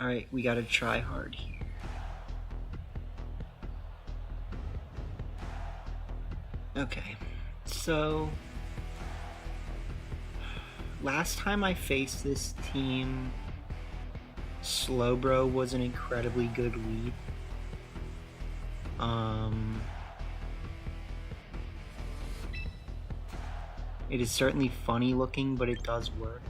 Alright, we gotta try hard here. Okay, so last time I faced this team, Slowbro was an incredibly good lead. It is certainly funny looking, but it does work.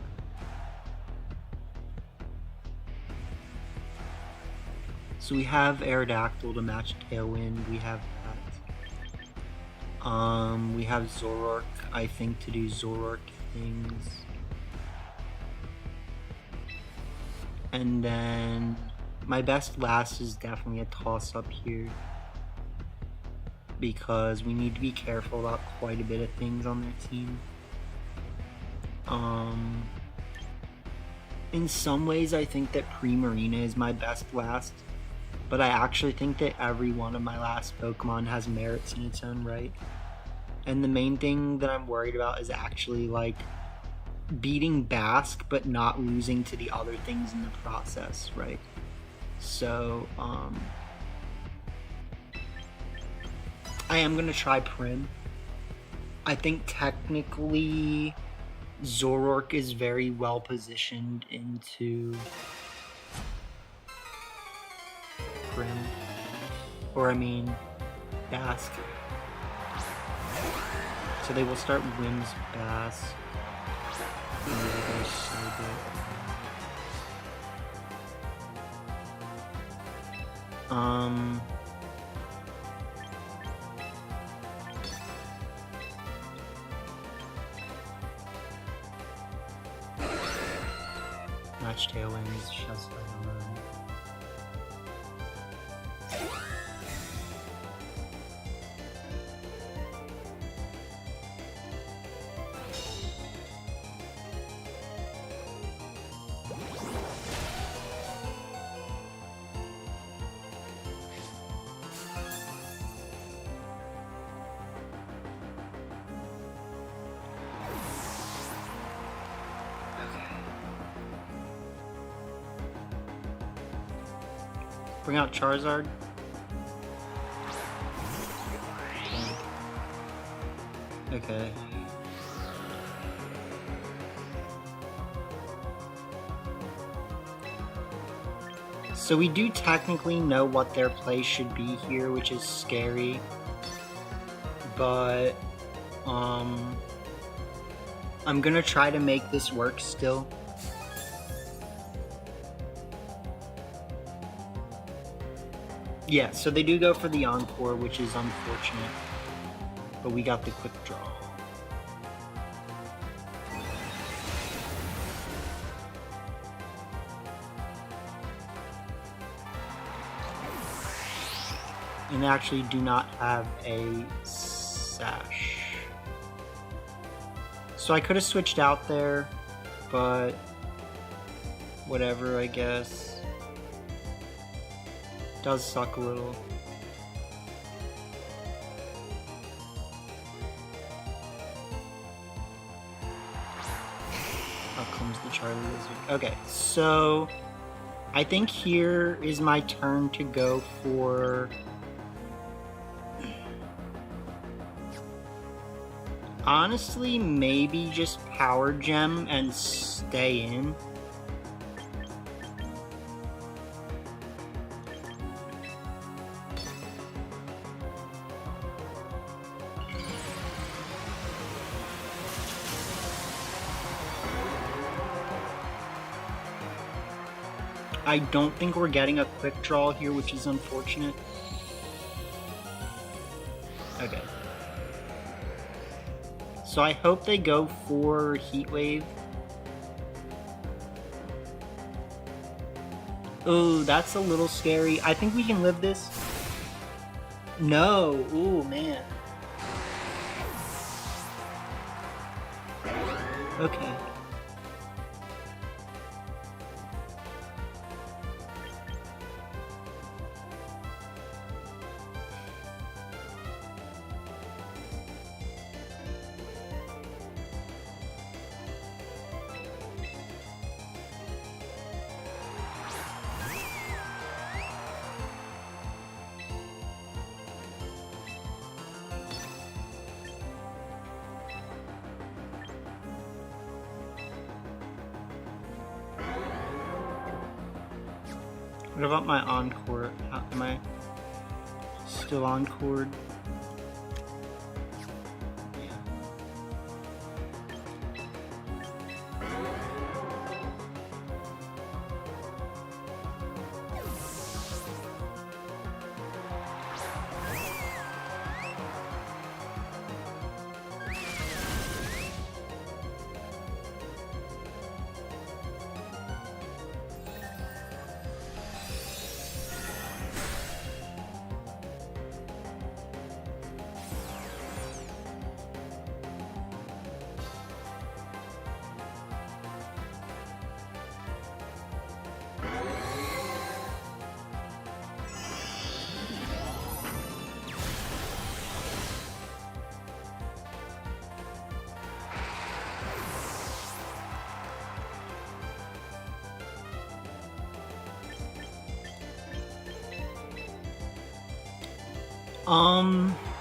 So we have Aerodactyl to match Tailwind, we have that. We have Zoroark, I think, to do Zoroark things. And then my best last is definitely a toss-up here, because we need to be careful about quite a bit of things on their team. In some ways, I think that Primarina is my best last, but I actually think that every one of my last Pokemon has merits in its own right. And the main thing that I'm worried about is actually, like, beating Basque, but not losing to the other things in the process, right? So, I am going to try Prim. I think technically Zoroark is very well positioned into Prim. Or, I mean, Basque. So they will start Wims Basque. Match Tailwinds, just like bring out Charizard. Okay. So we do technically know what their play should be here, which is scary. But I'm gonna try to make this work still. Yeah, so they do go for the Encore, which is unfortunate. But we got the quick draw. And actually do not have a Sash. So I could have switched out there, but whatever, I guess. Does suck a little. Out comes the Charlie Lizard. Okay, so I think here is my turn to go for honestly maybe just Power Gem and stay in. I don't think we're getting a quick draw here, which is unfortunate. Okay. So I hope they go for Heat Wave. Oh, that's a little scary. I think we can live this. No. Ooh, man. Okay. What about my encore? Am I still encored? Yeah.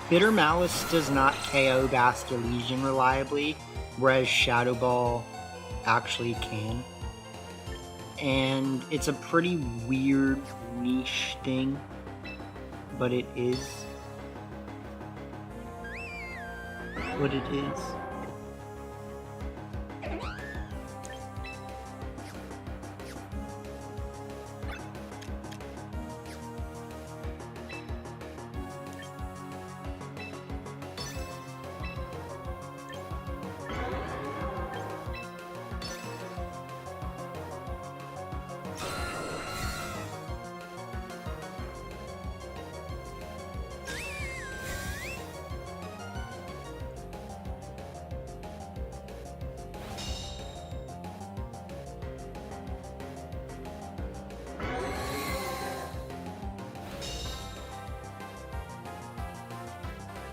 Bitter Malice does not KO Basculesian reliably, whereas Shadow Ball actually can. And it's a pretty weird niche thing, but it is what it is.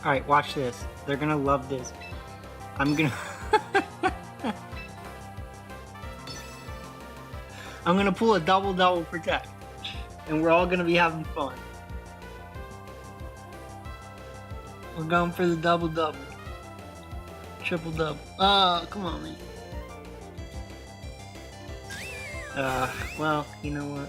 Alright, watch this. They're gonna love this. I'm gonna... I'm gonna pull a double protect. And we're all gonna be having fun. We're going for the double. Triple double. Oh, come on, man. Well, you know what?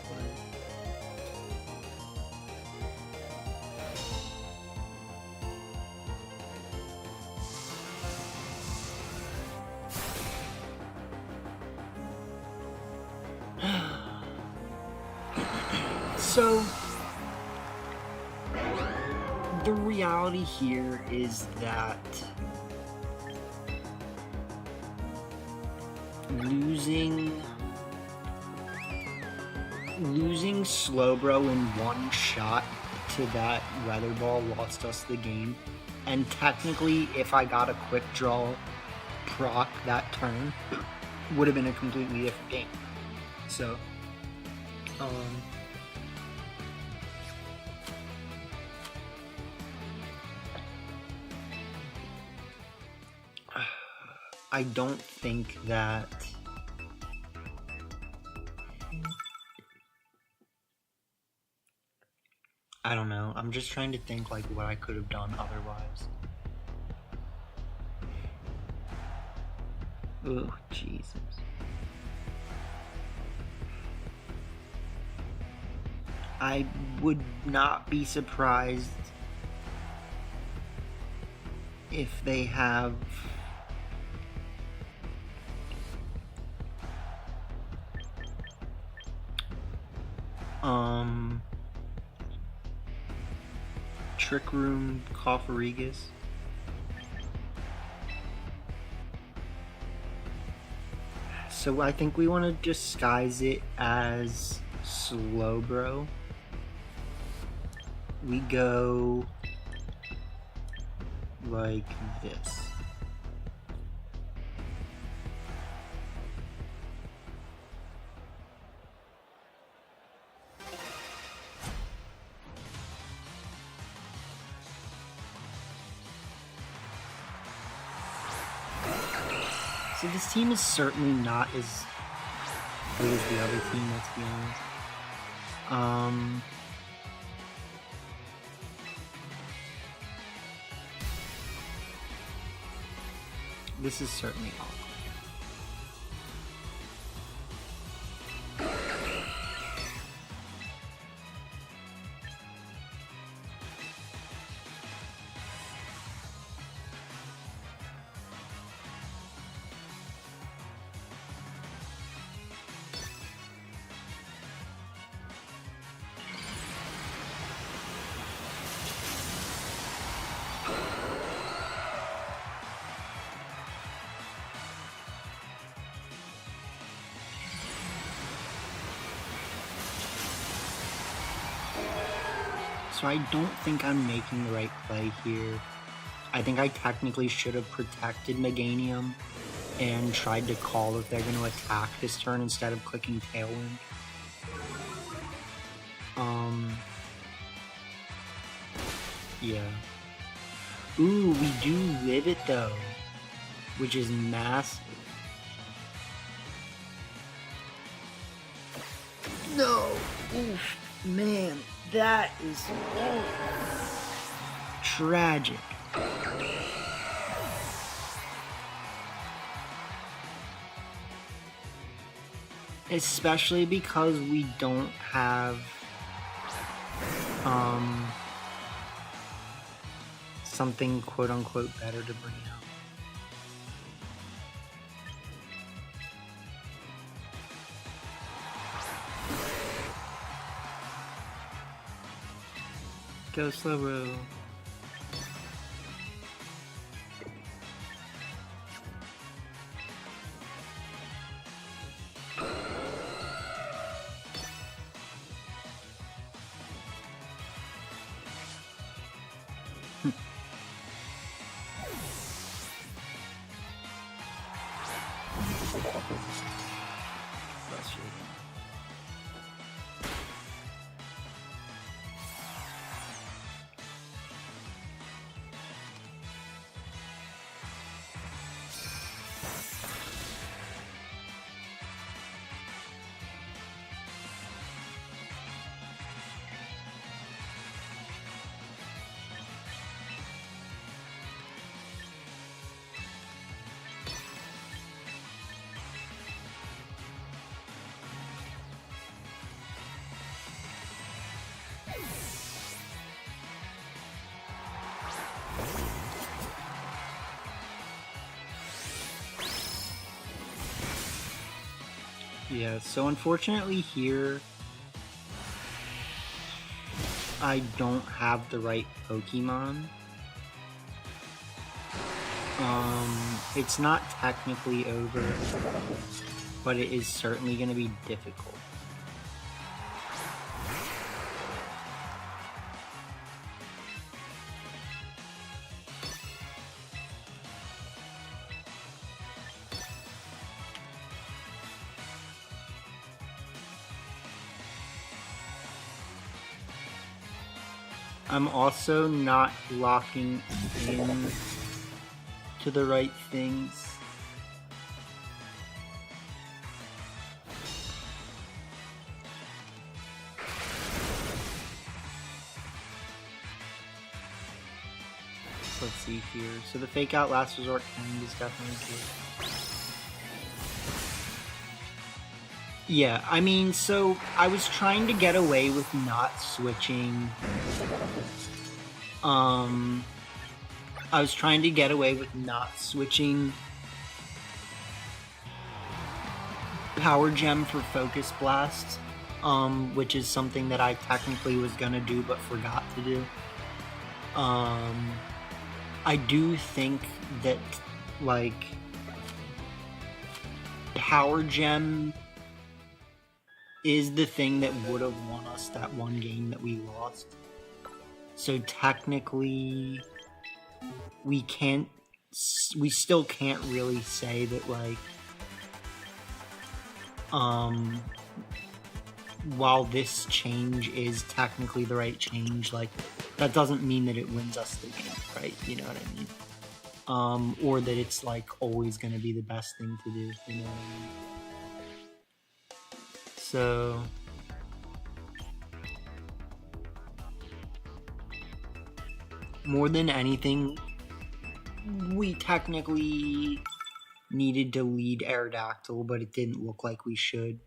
So, the reality here is that losing Slowbro in one shot to that Weather Ball lost us the game. And technically, if I got a quick draw proc that turn, would have been a completely different game. So, I don't think that I don't know. I'm just trying to think like what I could have done otherwise. Oh, Jesus. I would not be surprised if they have Trick Room Cofferigus. So I think we want to disguise it as Slowbro. We go like this. So this team is certainly not as good as the other team, let's be honest. This is certainly awkward. So I don't think I'm making the right play here. I think I technically should have protected Meganium and tried to call if they're going to attack this turn instead of clicking Tailwind. Yeah. Ooh, we do live it though, which is massive. No! Oof, man. That is tragic. Especially because we don't have something quote unquote better to bring out. Go Slowbro. Yeah, so unfortunately here, I don't have the right Pokemon. It's not technically over, but it is certainly going to be difficult. I'm also not locking in to the right things. Let's see here. So the fake out last resort kind is definitely good. Yeah, I mean, so I was trying to get away with not switching. I was trying to get away with not switching Power Gem for Focus Blast. which is something that I technically was gonna do but forgot to do. I do think that, like, Power Gem is the thing that would have won us that one game that we lost. So technically, we still can't really say that, like, while this change is technically the right change, like, that doesn't mean that it wins us the game, right? You know what I mean? Or that it's, like, always gonna be the best thing to do, you know what I mean? So... more than anything, we technically needed to lead Aerodactyl, but it didn't look like we should.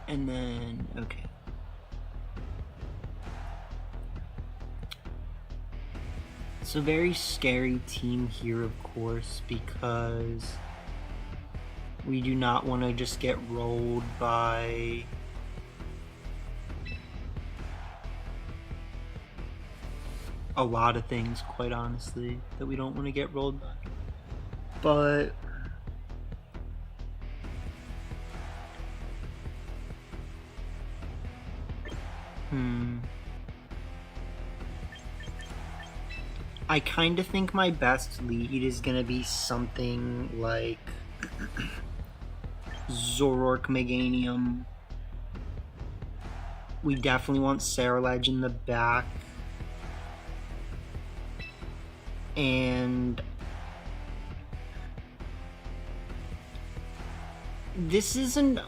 And then, okay. It's a very scary team here, of course, because we do not want to just get rolled by a lot of things, quite honestly, that we don't want to get rolled by. But I kind of think my best lead is gonna be something like Zoroark Meganium. We definitely want Ceruledge in the back. And this is an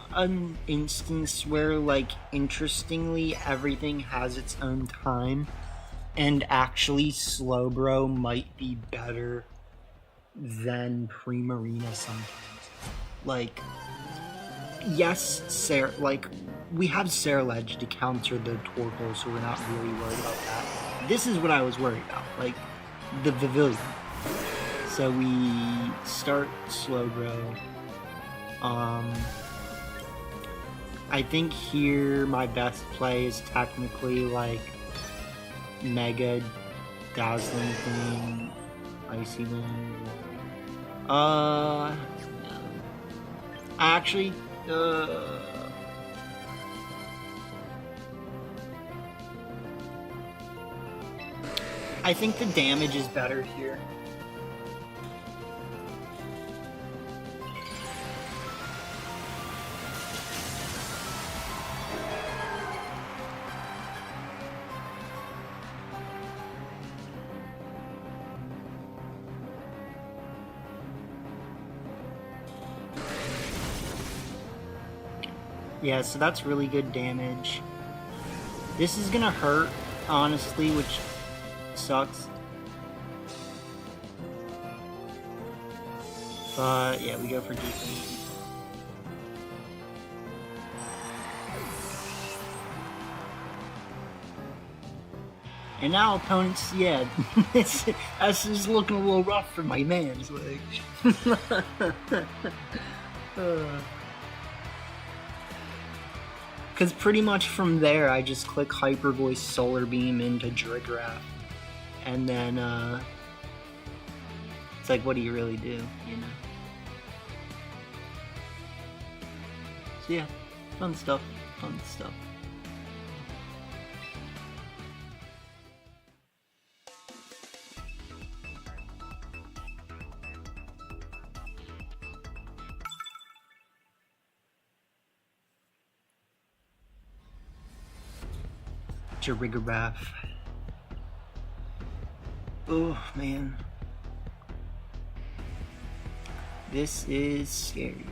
instance where, like, interestingly, everything has its own time, and actually Slowbro might be better than Primarina sometimes. Like, yes, we have Ceruledge to counter the Torkoal, so we're not really worried about that. This is what I was worried about, like, the Pavilion. So we start Slowbro. I think here my best play is technically, like, Mega Dazzling Thing, Icy Wind. Actually, I think the damage is better here. Yeah, so that's really good damage. This is gonna hurt, honestly, which sucks. But yeah, we go for defense. And now opponents, yeah, this is looking a little rough for my man. It's like, because pretty much from there, I just click Hyper Voice Solar Beam into Drigraph. And then, it's like, what do you really do, you know? So yeah, fun stuff, fun stuff. Drigraph. Oh man, this is scary.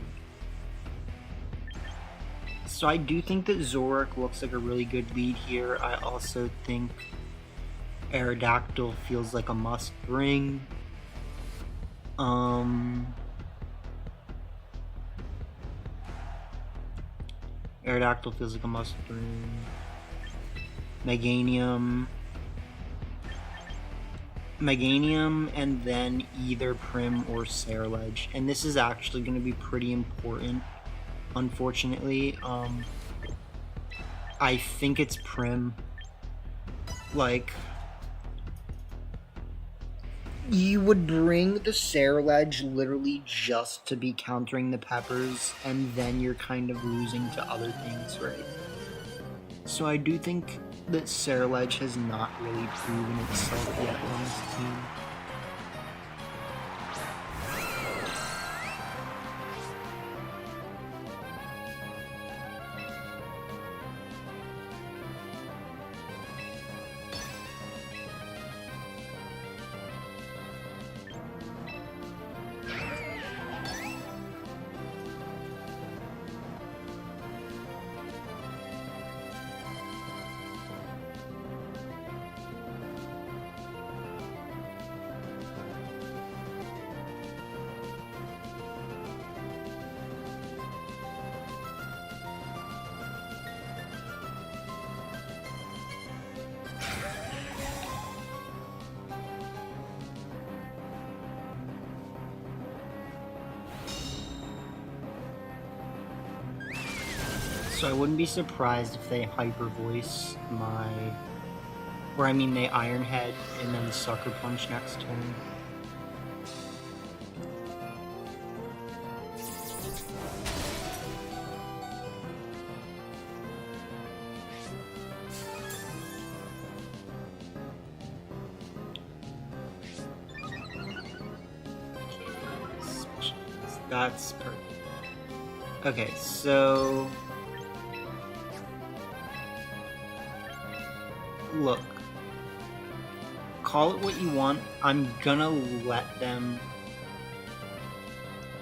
So I do think that Zoroark looks like a really good lead here. I also think Aerodactyl feels like a must bring. Aerodactyl feels like a must bring. Meganium, and then either Prim or Ceruledge. And this is actually going to be pretty important unfortunately. I think it's Prim. Like, you would bring the Saraledge literally just to be countering the Peppers, and then you're kind of losing to other things, right? So I do think that Saraledge has not really proven itself yet on this team. So I wouldn't be surprised if they Hyper Voice my... Or I mean they Iron Head and then Sucker Punch next turn. That's perfect. Okay, so... Look. Call it what you want. I'm gonna let them...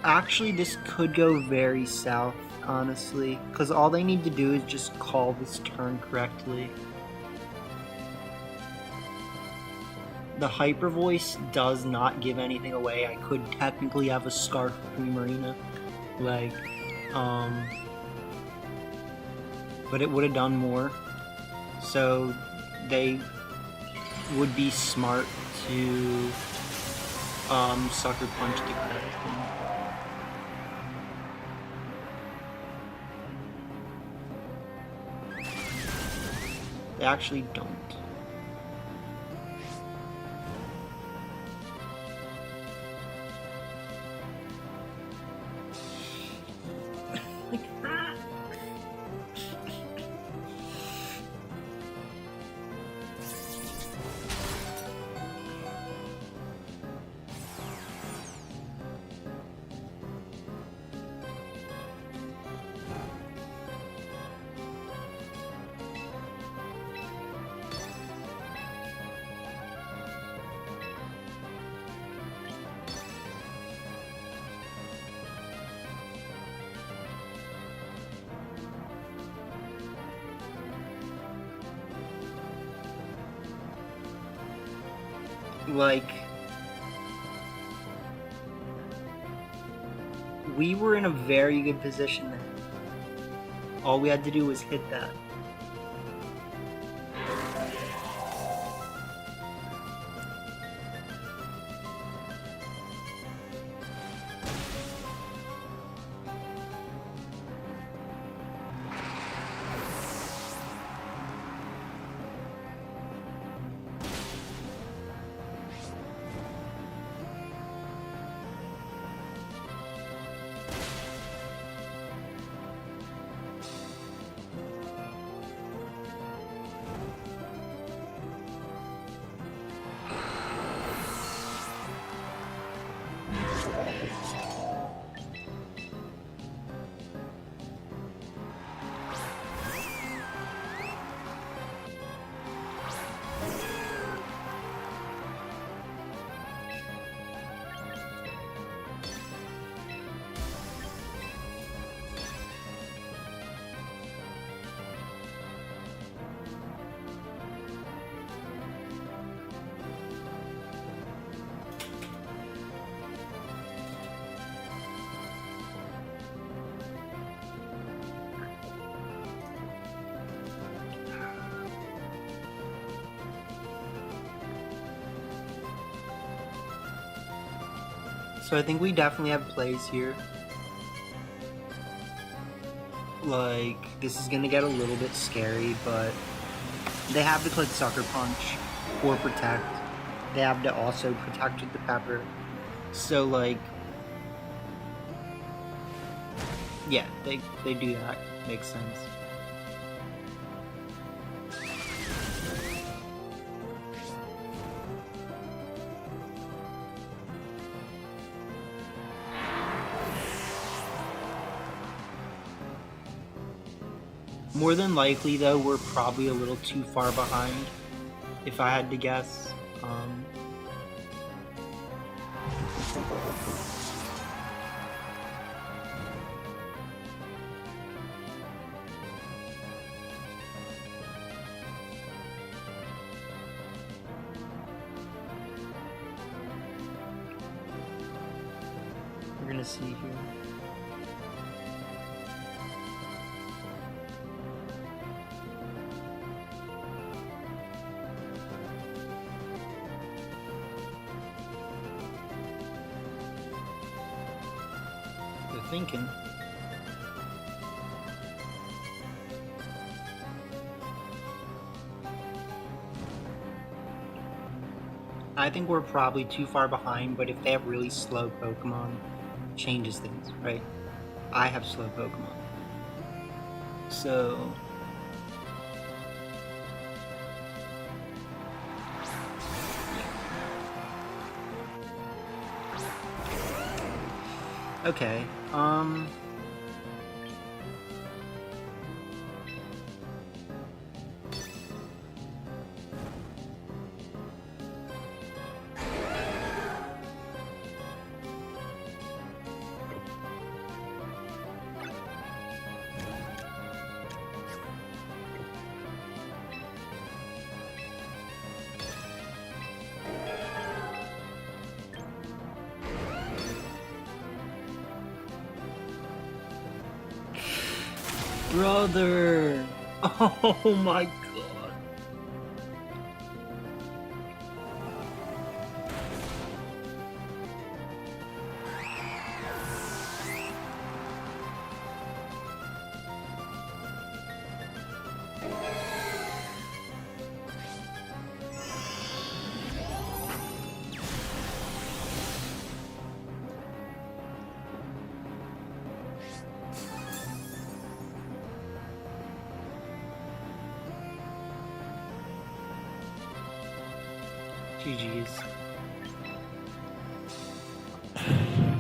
Actually, this could go very south, honestly. Because all they need to do is just call this turn correctly. The Hyper Voice does not give anything away. I could technically have a Scarf Primarina. Like, but it would have done more. So they would be smart to Sucker Punch the correct thing. They actually don't. Like, we were in a very good position there. All we had to do was hit that. So I think we definitely have plays here. like, this is gonna get a little bit scary, but they have to click Sucker Punch or Protect. They have to also protect with the Pepper. So, like, yeah, they do that. Makes sense. More than likely, though, we're probably a little too far behind, if I had to guess. We're gonna see here. Thinking. I think we're probably too far behind, but if they have really slow Pokemon, it changes things, right? I have slow Pokemon. So okay, brother! Oh my god. GG's.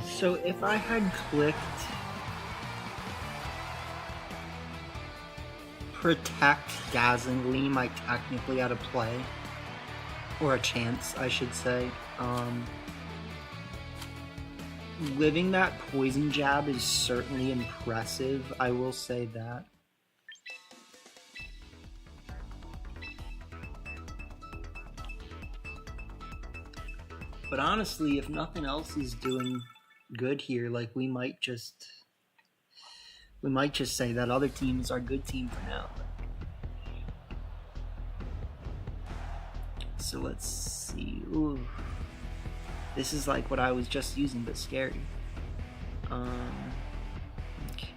So if I had clicked Protect Dazzling Gleam, I technically had a play. Or a chance, I should say. Living that Poison Jab is certainly impressive, I will say that. But honestly, if nothing else is doing good here, like we might just say that other team is our good team for now. So let's see. Ooh. This is like what I was just using, but scary. Okay.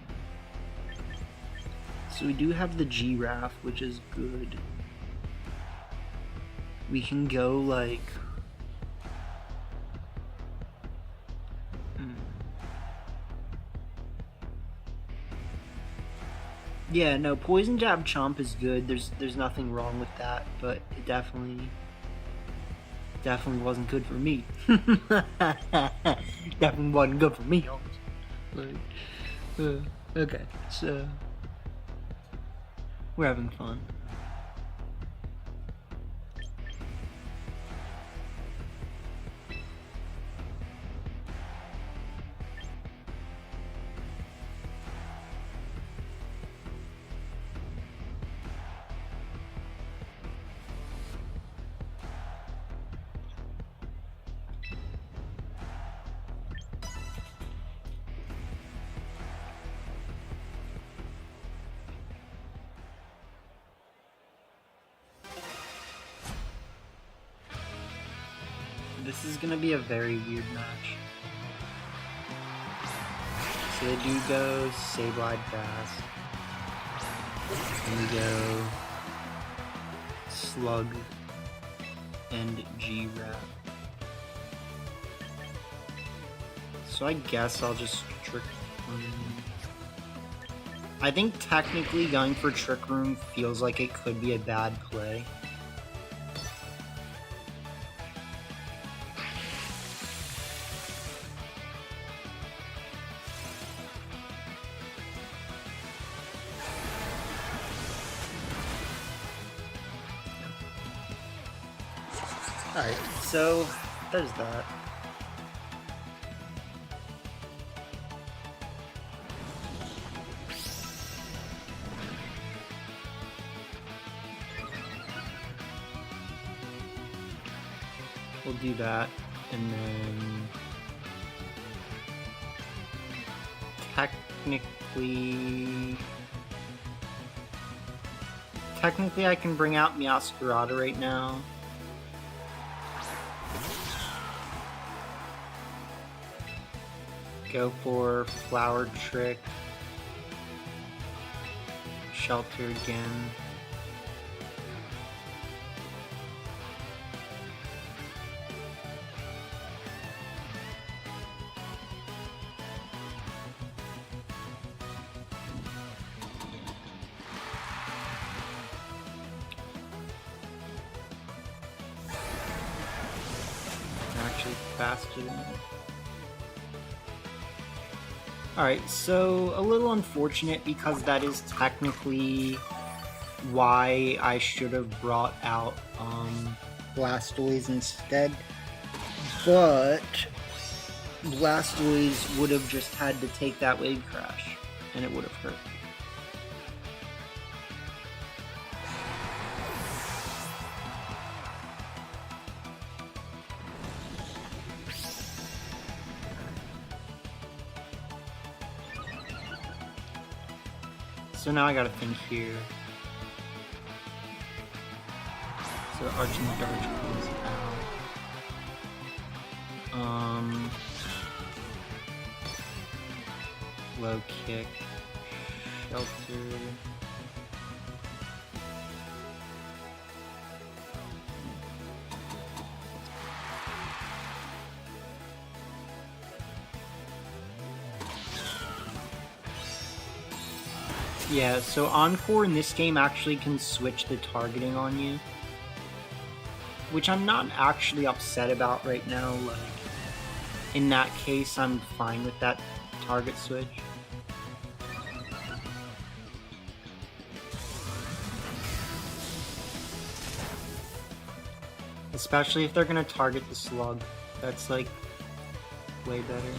So we do have the Giraffe, which is good. We can go like... Yeah, no, Poison Jab Chomp is good. There's nothing wrong with that, but it definitely wasn't good for me. Definitely wasn't good for me. Like, okay, so we're having fun. This is gonna be a very weird match. So they do go Sableye fast. And we go Slug and G-Wrap. So I guess I'll just Trick Room. I think technically going for Trick Room feels like it could be a bad play. Alright, so there's that. We'll do that, and then technically I can bring out Meowscarada right now. Go for Flower Trick. Shelter again. Actually faster than that. Alright, so a little unfortunate because that is technically why I should have brought out Blastoise instead. But Blastoise would have just had to take that Wave Crash, and it would have hurt. So now I gotta think here. So Arching Dodge comes out. Low kick. Shelter. Yeah, so Encore in this game actually can switch the targeting on you, which I'm not actually upset about right now. Like, in that case, I'm fine with that target switch. Especially if they're gonna target the Slug. That's like way better.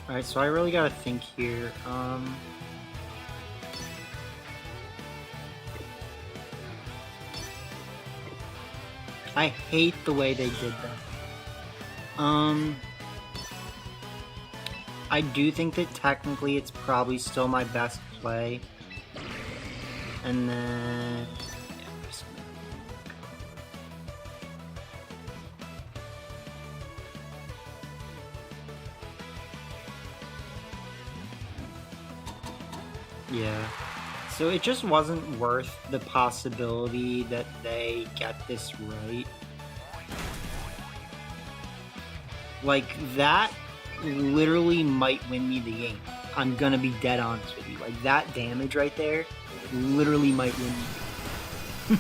Alright, so I really gotta think here. I hate the way they did that. I do think that technically it's probably still my best play. And then... yeah, so it just wasn't worth the possibility that they get this right. Like, that literally might win me the game. I'm gonna be dead honest with you. easy. Like, that damage right there literally might win you.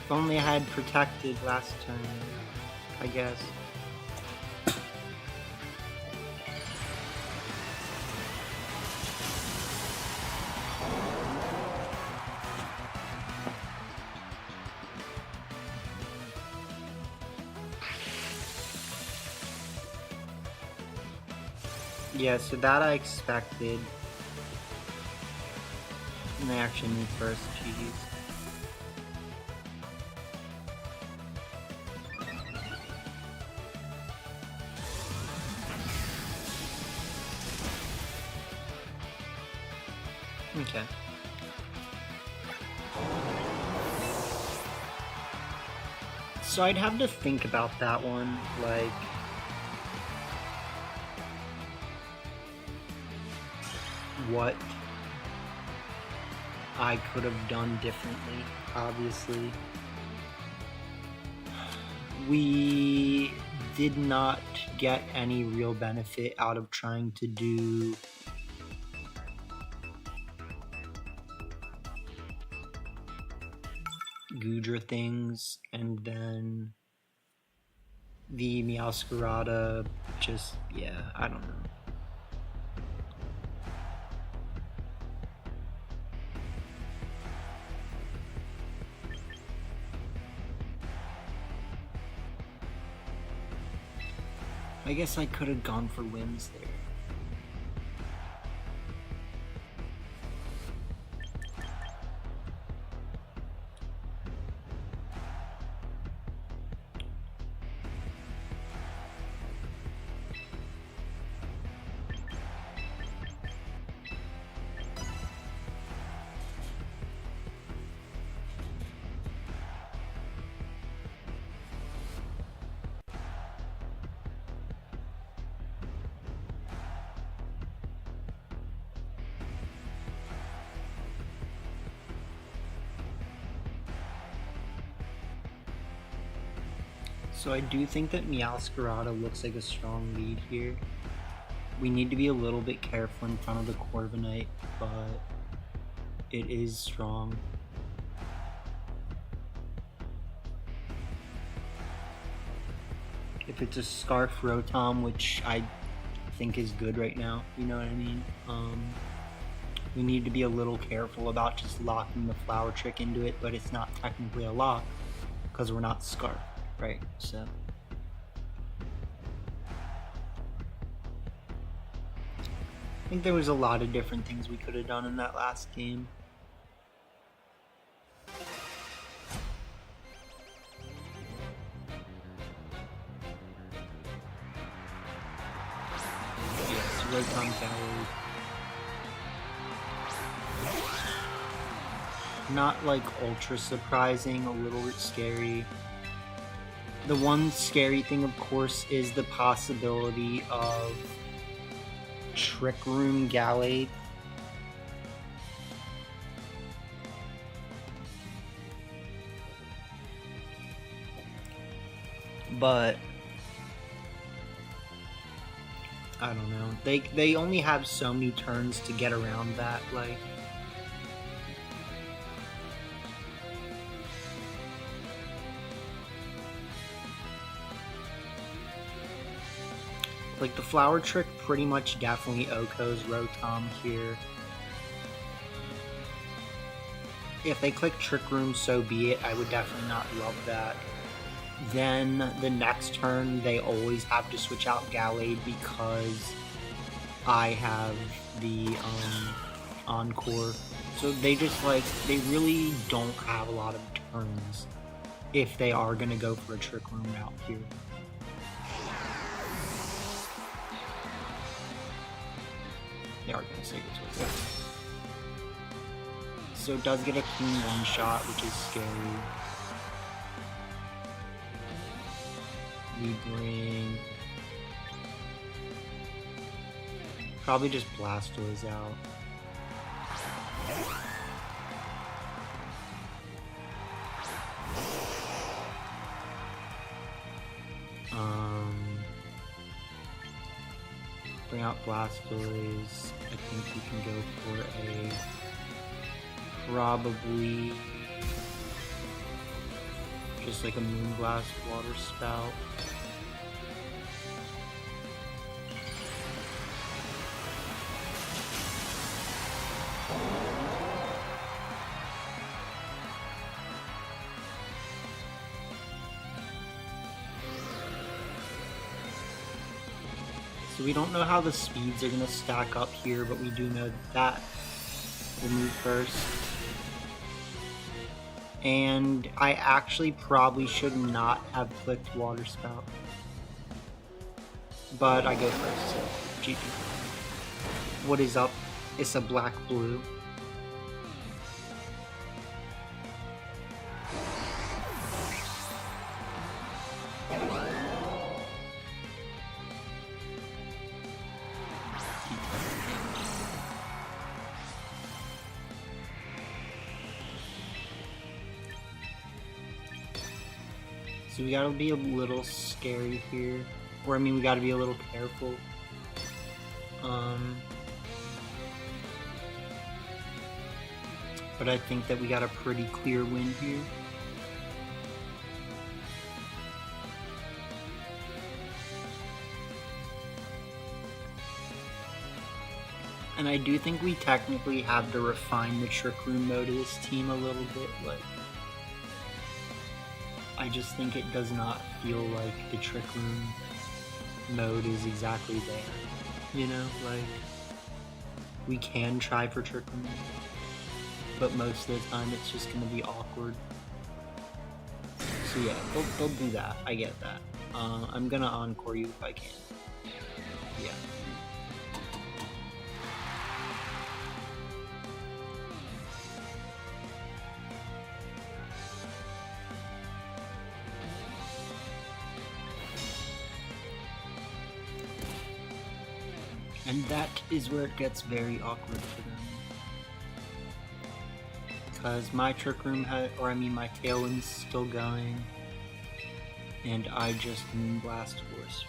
If only I had protected last turn, I guess. Yeah, so that I expected. And I actually moved first, jeez. Okay. So I'd have to think about that one, like... what I could have done differently, obviously. We did not get any real benefit out of trying to do Gudra things, and then the Meowscarada just, yeah, I don't know. I guess I could have gone for wins there. So I do think that Meowscarada looks like a strong lead here. We need to be a little bit careful in front of the Corviknight, but it is strong. If it's a Scarf Rotom, which I think is good right now, you know what I mean? We need to be a little careful about just locking the Flower Trick into it, but it's not technically a lock because we're not Scarf. Right, so I think there was a lot of different things we could have done in that last game. Yes, Rotom Gallery. Not like ultra surprising, a little bit scary. The one scary thing, of course, is the possibility of Trick Room Gallade. But I don't know. They only have so many turns to get around that, like. Like, the Flower Trick pretty much definitely OHKOs Rotom here. If they click Trick Room, so be it. I would definitely not love that. Then, the next turn, they always have to switch out Gallade because I have the Encore. So they just like, they really don't have a lot of turns if they are going to go for a Trick Room route here. They are going to save it to us. So it does get a clean one shot, which is scary. We bring... probably just Blastoise out. Bring out Blastoise. I think we can go for a... probably... just like a Moonblast Water Spout. So we don't know how the speeds are going to stack up here, but we do know that will move first. And I actually probably should not have clicked Water Spout. But I go first, so GG. What is up? It's a black-blue. So we gotta be a little scary here. Or I mean, we gotta be a little careful. But I think that we got a pretty clear win here. And I do think we technically have to refine the Trick Room mode of this team a little bit. Like, I just think it does not feel like the Trick Room mode is exactly there. You know, like, we can try for Trick Room, but most of the time it's just going to be awkward. So yeah, they'll do that. I get that. I'm going to Encore you if I can. Yeah. And that is where it gets very awkward for them. Because my Trick Room my Tailwind's still going. And I just Moonblast Force.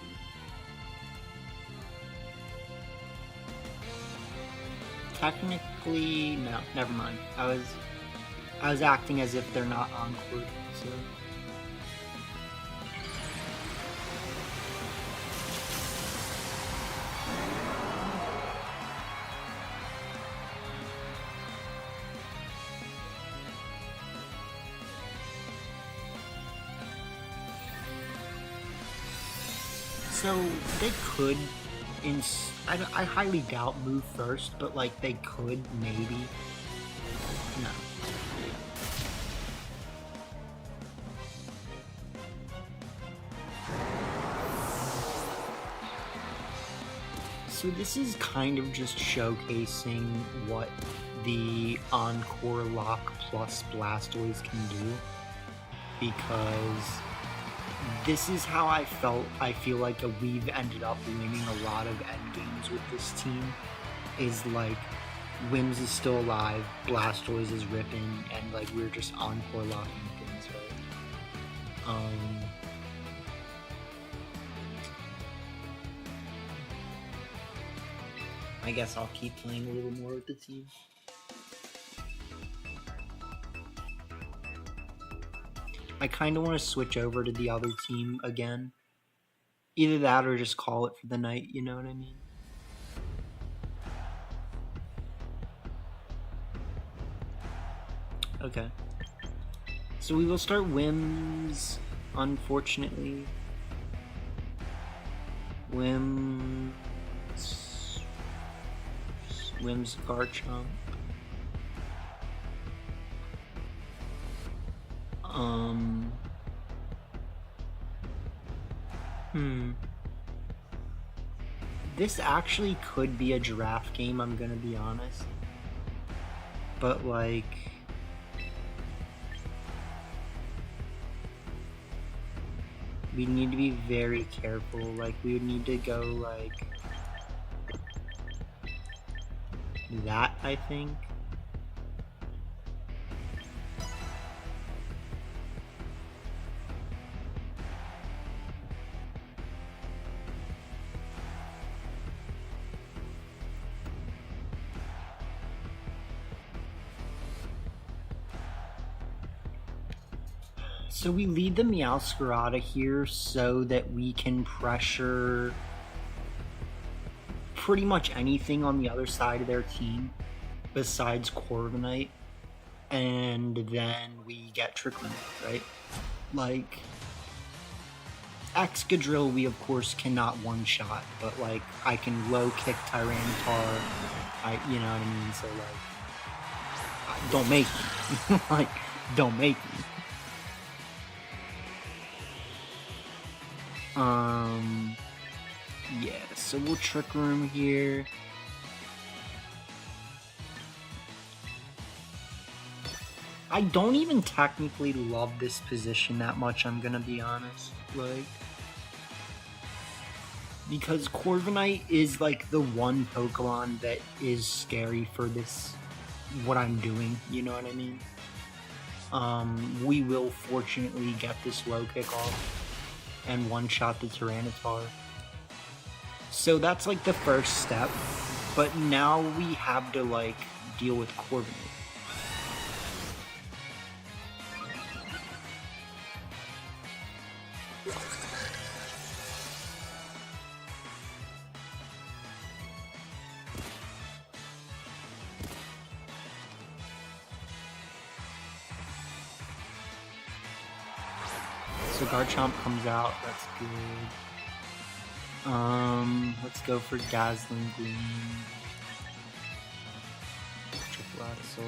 Technically, no, never mind. I was acting as if they're not Encored, so... So they could, I highly doubt move first, but like they could maybe. No. So this is kind of just showcasing what the Encore Lock plus Blastoise can do, because this is how I feel like we've ended up winning a lot of end games with this team. Is like, Wims is still alive, Blastoise is ripping, and like we're just Encore locking things, right? I guess I'll keep playing a little more with the team. I kind of want to switch over to the other team again. Either that or just call it for the night, you know what I mean? Okay. So we will start Wims, unfortunately. Wims Garchomp. This actually could be a giraffe game, I'm gonna be honest. But like... we need to be very careful. Like, we would need to go like... that, I think. So we lead the Meowscarada here so that we can pressure pretty much anything on the other side of their team besides Corviknight, and then we get Trick Room, right? Like, Excadrill we of course cannot one-shot, but like, I can low-kick Tyranitar, you know what I mean? So like, don't make me. Like, don't make me. Yeah, so we'll Trick Room here. I don't even technically love this position that much, I'm gonna be honest. Like, because Corviknight is like the one Pokemon that is scary for this, what I'm doing, you know what I mean? We will fortunately get this low kick off and one-shot the Tyranitar. So that's like the first step, but now we have to like deal with Corviknight. So Garchomp comes out, that's good. Let's go for Dazzling Gleam. Triple Axle.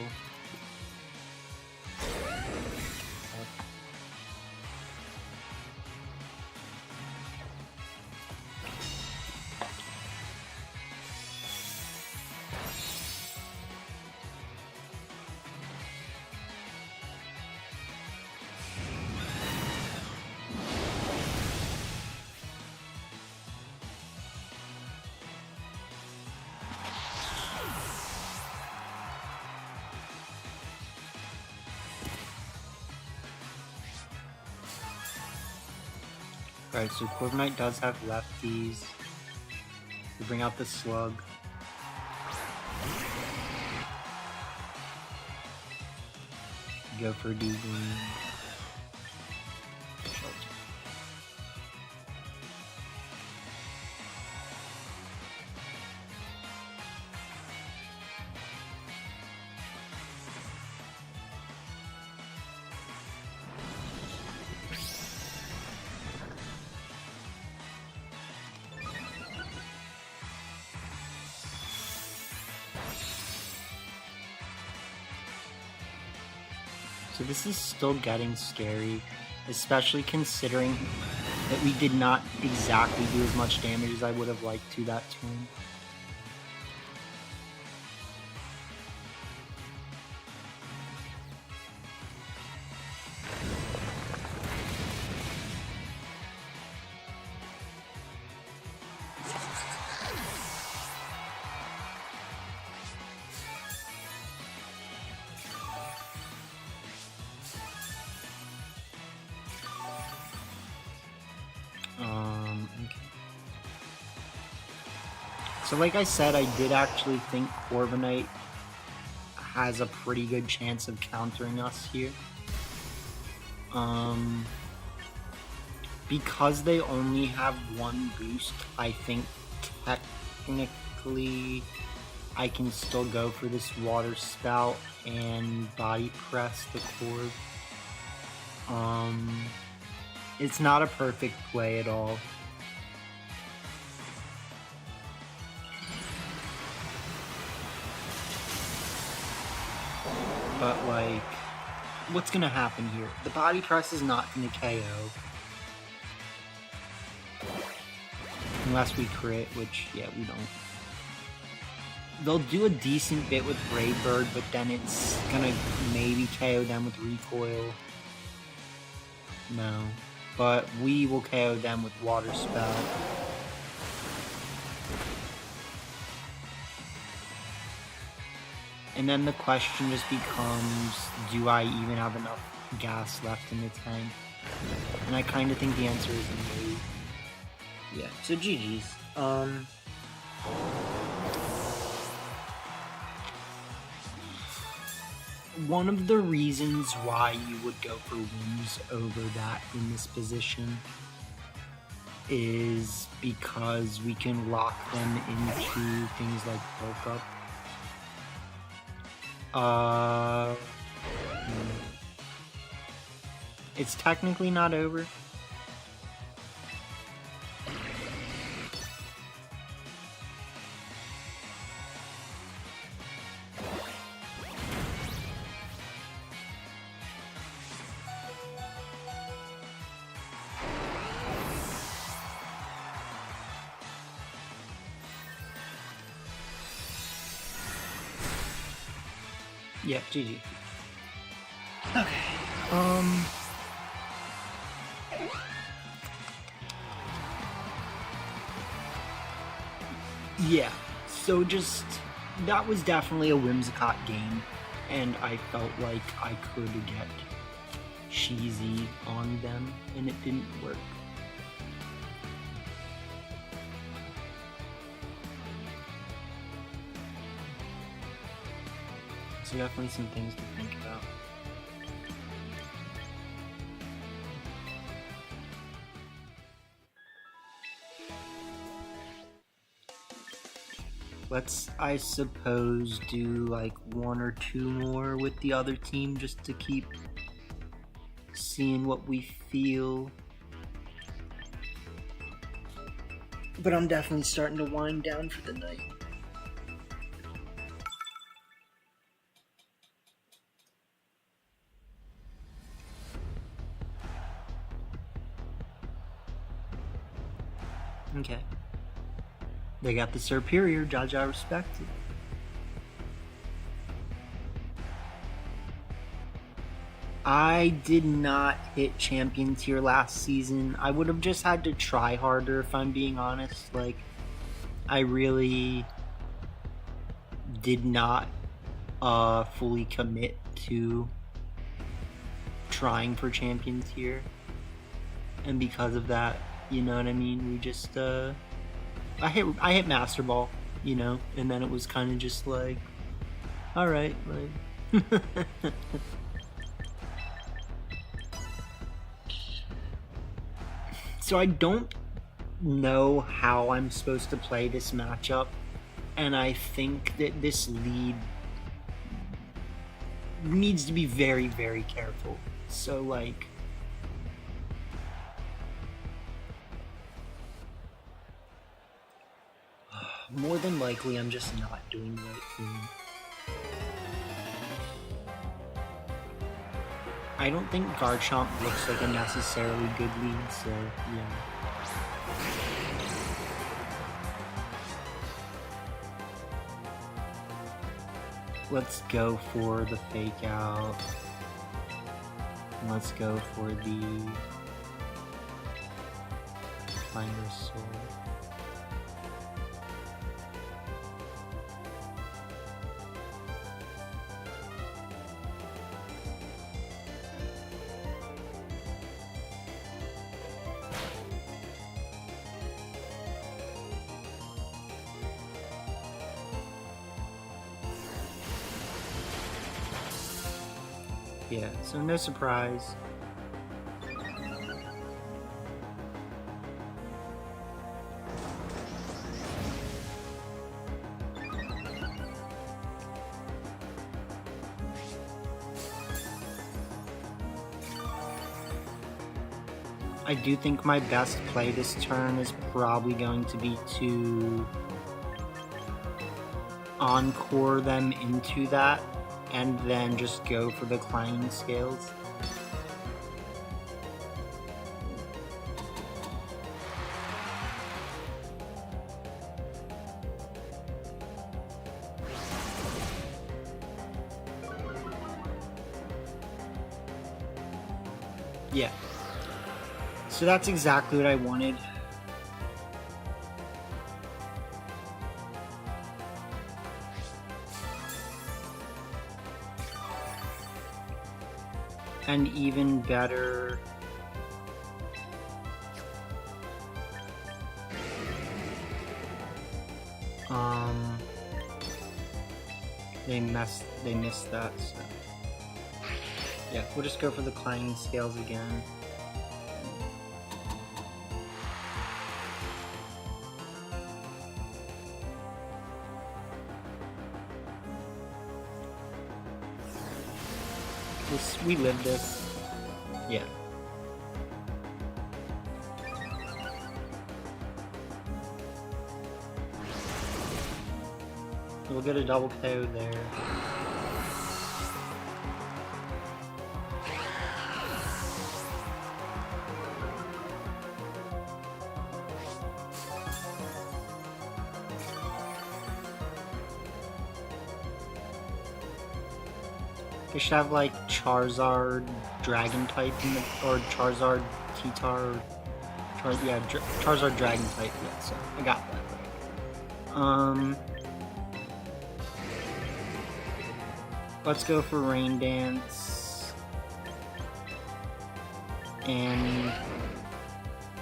Alright, so Corviknight does have lefties. We bring out the Slug. Go for D-Gleam. So this is still getting scary, especially considering that we did not exactly do as much damage as I would have liked to that turn. Okay. So like I said, I did actually think Corviknight has a pretty good chance of countering us here. Because they only have one boost, I think technically I can still go for this Water Spout and Body Press the Corv. It's not a perfect play at all. But like, what's gonna happen here? The body press is not gonna KO. Unless we crit, which, yeah, we don't. They'll do a decent bit with Brave Bird, but then it's gonna maybe KO them with Recoil. No. But we will KO them with Water Spout. And then the question just becomes, do I even have enough gas left in the tank? And I kind of think the answer is no. Yeah, so GG's. One of the reasons why you would go for wins over that in this position is because we can lock them into things like bulk up. It's technically not over. Yeah, GG. Okay. Yeah, so just, that was definitely a Whimsicott game, and I felt like I could get cheesy on them, and it didn't work. So definitely some things to think about. Let's, I suppose, do like one or two more with the other team just to keep seeing what we feel. But I'm definitely starting to wind down for the night. Okay. They got the superior, Jaja respected. I did not hit champion tier last season. I would have just had to try harder if I'm being honest. Like, I really did not fully commit to trying for champion tier. And because of that, you know what I mean? We just, I hit Master Ball, you know, and then it was kind of just like, all right, like. So I don't know how I'm supposed to play this matchup, and I think that this lead needs to be very, very careful. So, like, more than likely, I'm just not doing the right thing. I don't think Garchomp looks like a necessarily good lead, so yeah. Let's go for the fake out. Let's go for the Finder Sword. Yeah, so no surprise. I do think my best play this turn is probably going to be to encore them into that and then just go for the climbing scales. Yeah. So that's exactly what I wanted. And even better, they missed that, so yeah, we'll just go for the climbing scales again. We lived this. Yeah. We'll get a double KO there. They should have like Charizard Dragon type in the, or Charizard T-Tar. Charizard Dragon type. Yeah, so I got that right. Let's go for Rain Dance and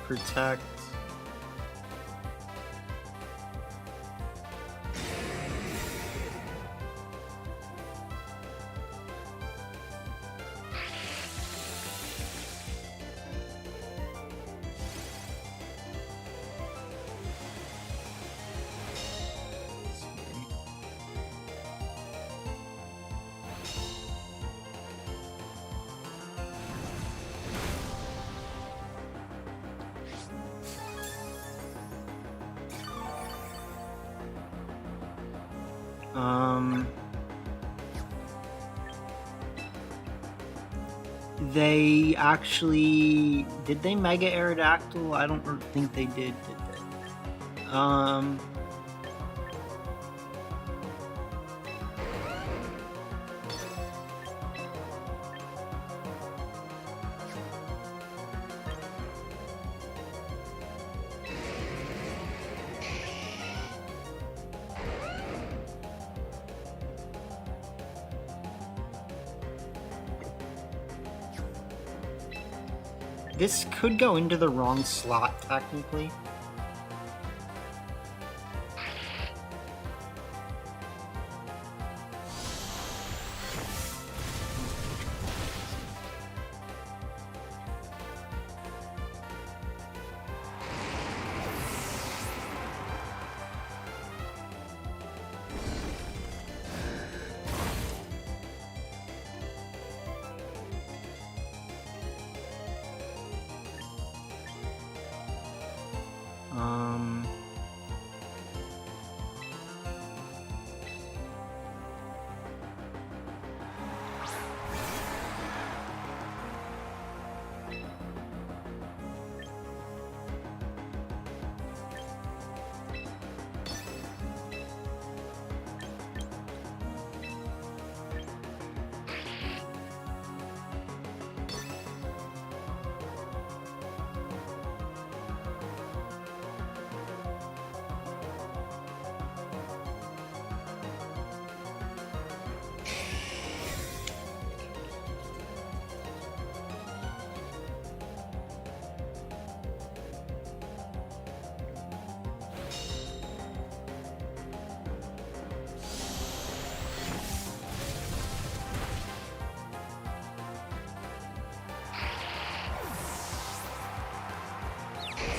Protect. They actually... Did they Mega Aerodactyl? I don't think they did they? This could go into the wrong slot, technically.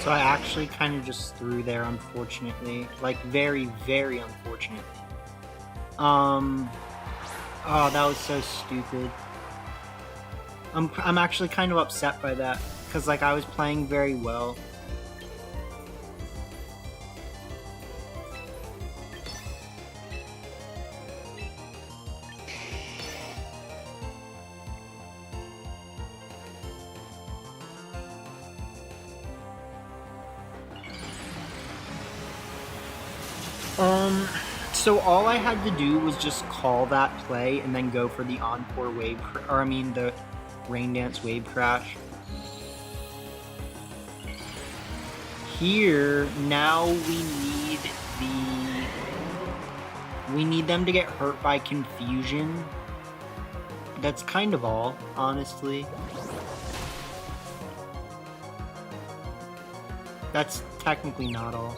So I actually kind of just threw there, unfortunately. Like, very, very unfortunately. Oh, that was so stupid. I'm actually kind of upset by that, because, like, I was playing very well. So all I had to do was just call that play and then go for the encore wave, the rain dance wave crash. Here, now we need them to get hurt by confusion. That's kind of all, honestly. That's technically not all.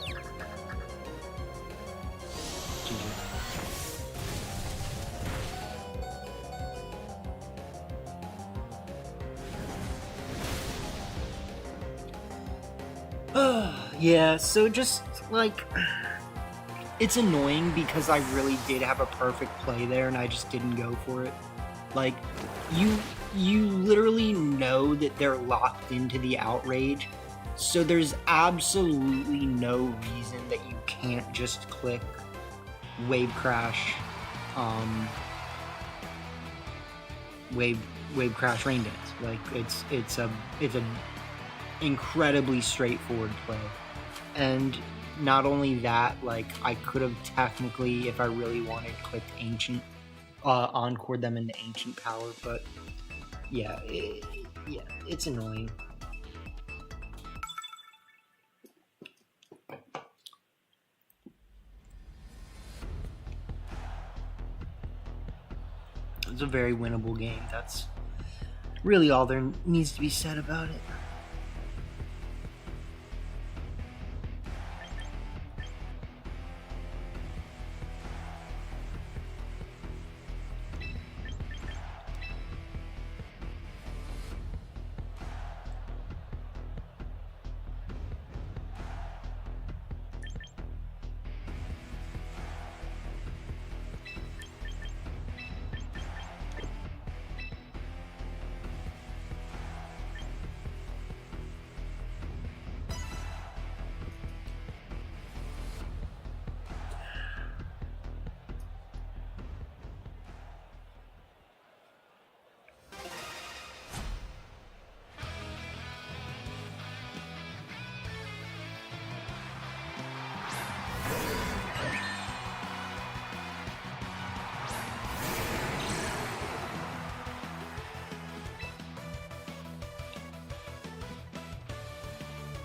Yeah, so just, like, it's annoying because I really did have a perfect play there and I just didn't go for it. Like, you literally know that they're locked into the outrage, so there's absolutely no reason that you can't just click wave crash, wave crash rain dance. Like, it's a incredibly straightforward play. And not only that, like, I could have technically, if I really wanted, clicked ancient, encored them into ancient power, but yeah, it's annoying. It's a very winnable game. That's really all there needs to be said about it.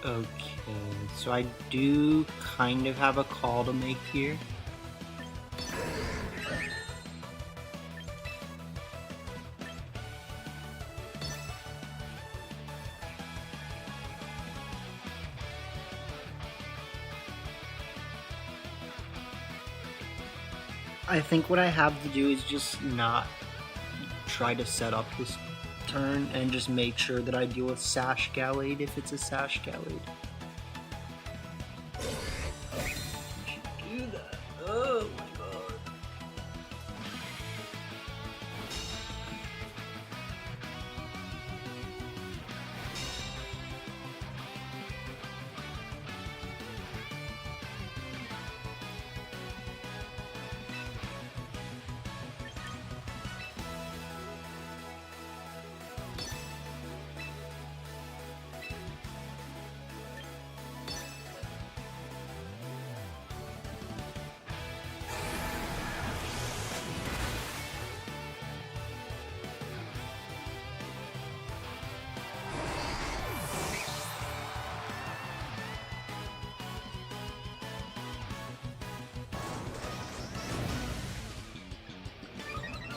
Okay, so I do kind of have a call to make here. I think what I have to do is just not try to set up this turn and just make sure that I deal with Sash Gallade if it's a Sash Gallade. Do that. Oh my god.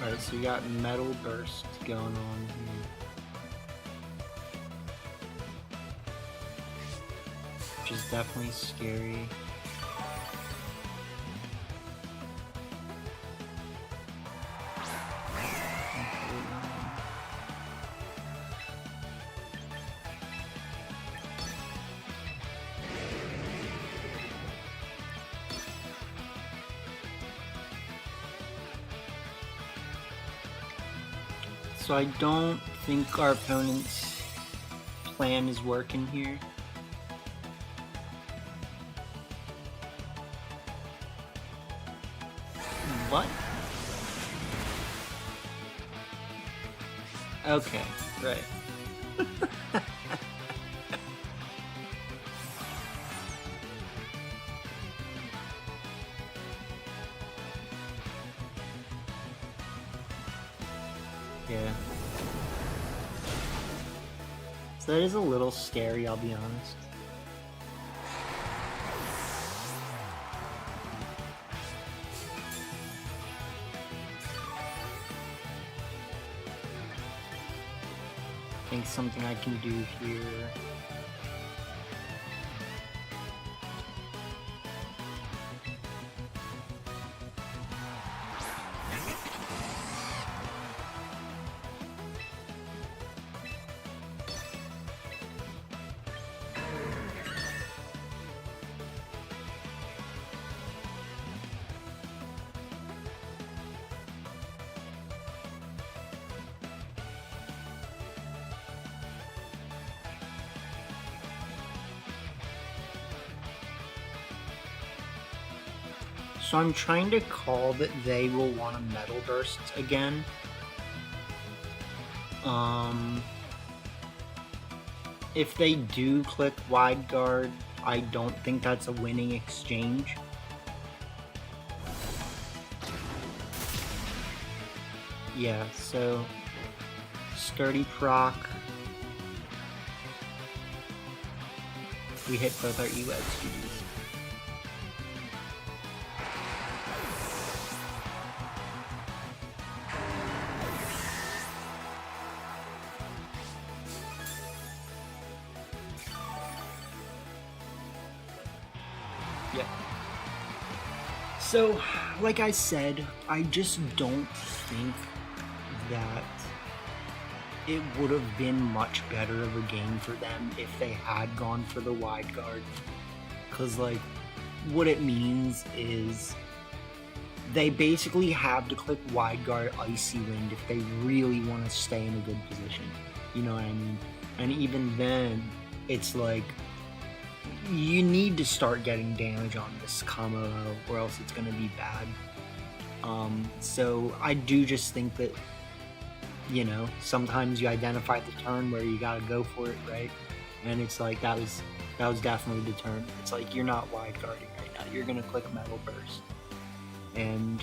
Alright, so we got Metal Burst going on here. Which is definitely scary. So I don't think our opponent's plan is working here. What? Okay, right. That is a little scary, I'll be honest. I think something I can do here. So I'm trying to call that they will want a Metal Burst again. If they do click Wide Guard, I don't think that's a winning exchange. Yeah, so Sturdy proc. We hit both our E-Webs, GG's. Yep. So, like I said, I just don't think that it would have been much better of a game for them if they had gone for the Wide Guard. Because, like, what it means is they basically have to click Wide Guard Icy Wind if they really want to stay in a good position. You know what I mean? And even then, it's like, you need to start getting damage on this combo or else it's going to be bad. So I do just think that, you know, sometimes you identify the turn where you gotta go for it, right? And it's like, that was definitely the turn. It's like, you're not wide guarding right now. You're gonna click Metal Burst. And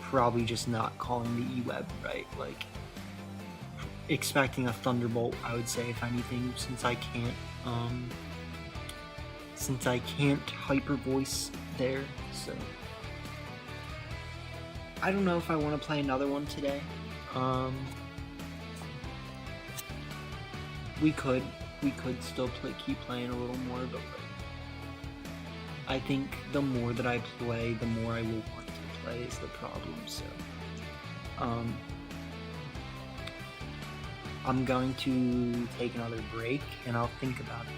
probably just not calling the E-Web, right? Like, expecting a Thunderbolt, I would say, if anything, since I can't Hyper Voice there, so. I don't know if I want to play another one today. We could still keep playing a little more, but I think the more that I play, the more I will want to play is the problem. So, I'm going to take another break and I'll think about it.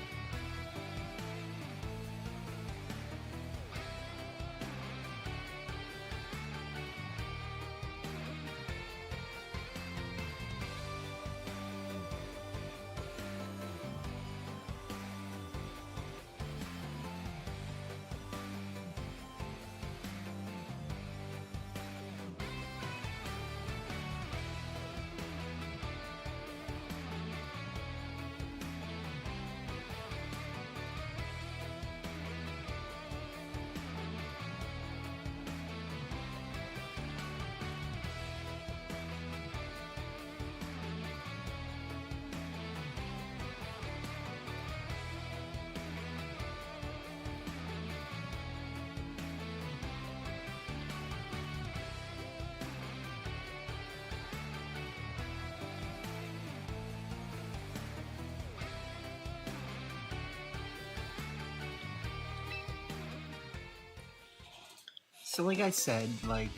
So like I said, like,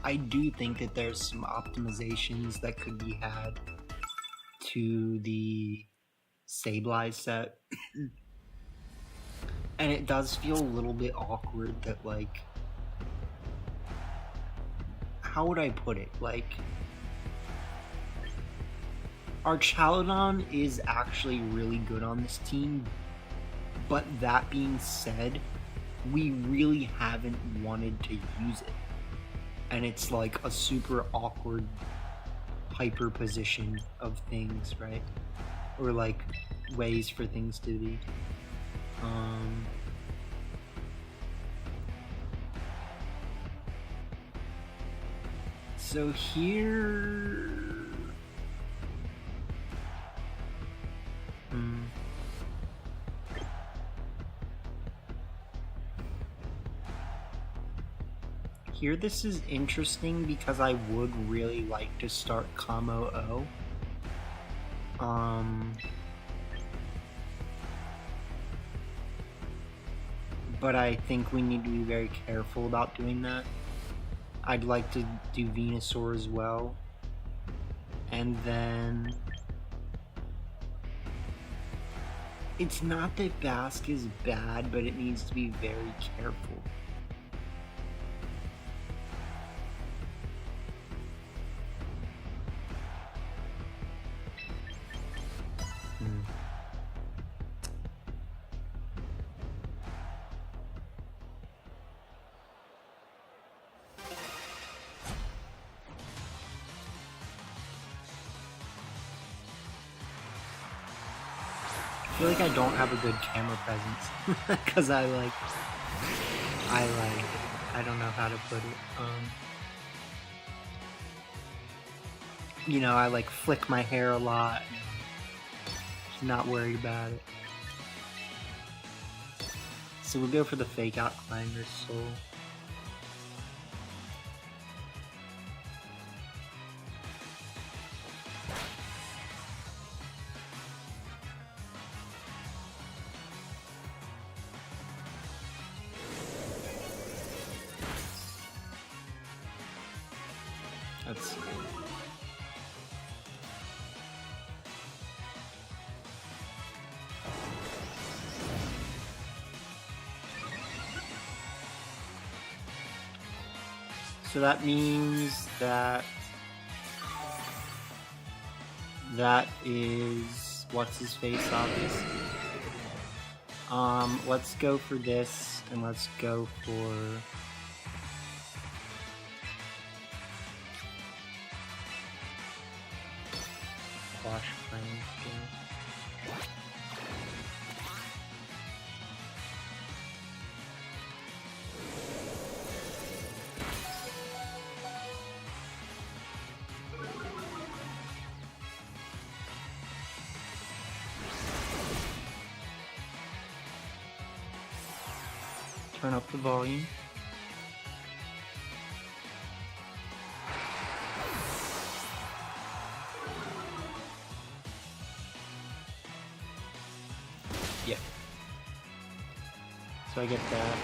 I do think that there's some optimizations that could be had to the Sableye set. And it does feel a little bit awkward that, like, how would I put it? Like, our Chaladon is actually really good on this team, but that being said, we really haven't wanted to use it. And it's like a super awkward hyper position of things, right? Or like ways for things to be. So here, Here, this is interesting because I would really like to start Kamo O. But I think we need to be very careful about doing that. I'd like to do Venusaur as well. And then... It's not that Basque is bad, but it needs to be very careful. I feel like I don't have a good camera presence because I don't know how to put it. You know, I like flick my hair a lot. Just not worried about it. So we'll go for the fake out Climber's Soul. That's so that means that is what's his face, obviously. Let's go for this, and let's go for Wash Plains. Turn up the volume. Yeah. So I get that.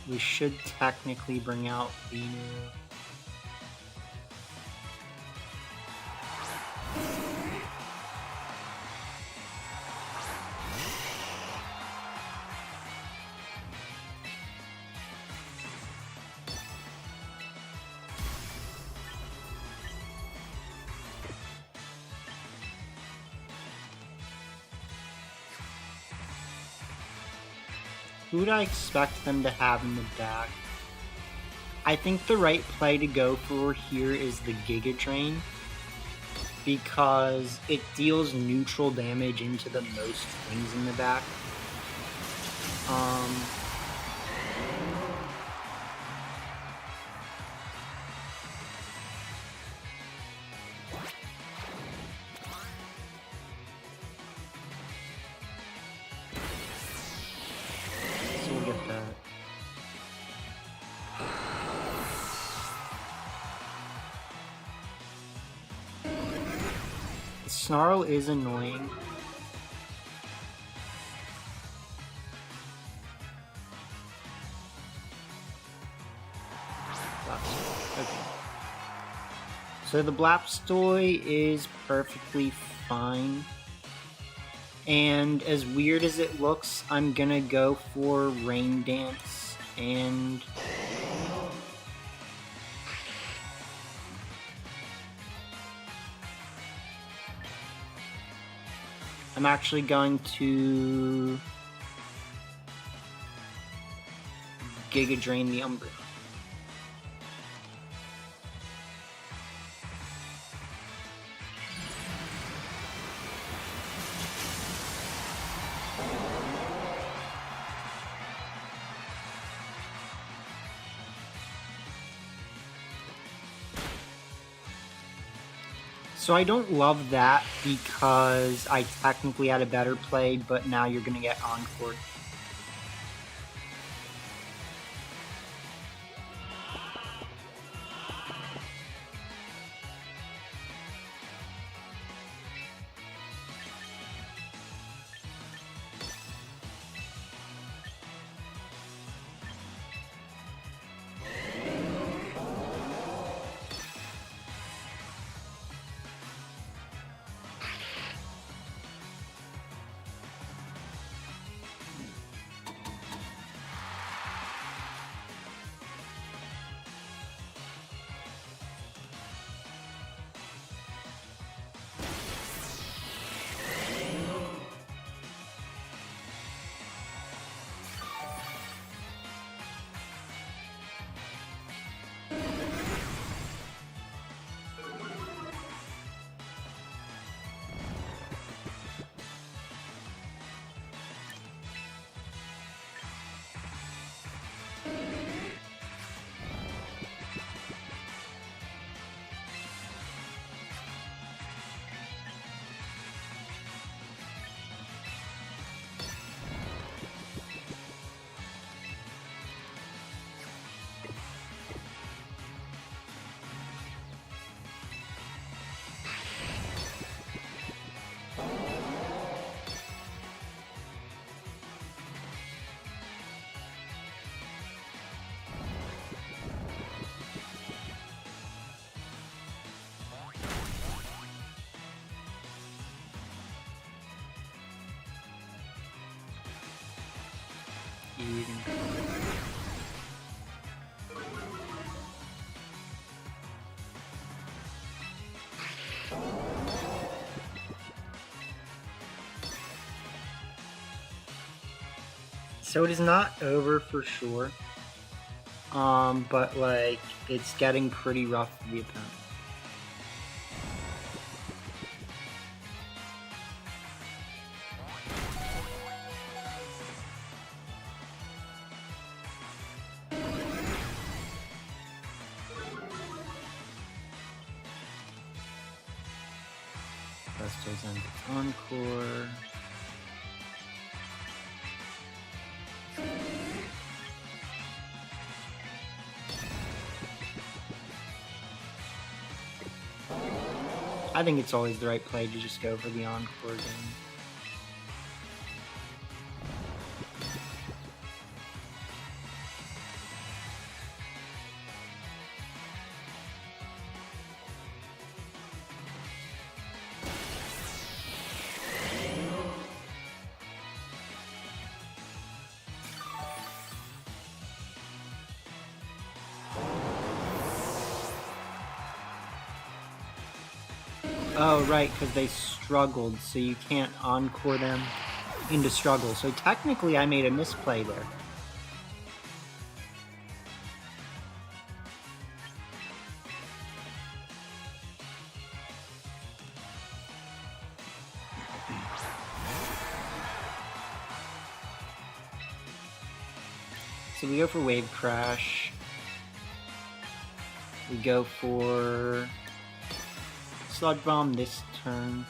We should technically bring out Venu. Who would I expect them to have in the back? I think the right play to go for here is the Giga Drain, because it deals neutral damage into the most things in the back. So we'll get that. Snarl is annoying. Okay. So the Blastoise is perfectly fine. And as weird as it looks, I'm gonna go for Rain Dance and... I'm actually going to Giga Drain the Umbreon. So I don't love that because I technically had a better play, but now you're going to get encored. So it is not over for sure, but like it's getting pretty rough for the opponent. Buster's encore. I think it's always the right play to just go for the encore game. Oh, right, because they struggled, so you can't encore them into struggle. So technically I made a misplay there. So we go for Wave Crash. We go for Sludge Bomb this turn.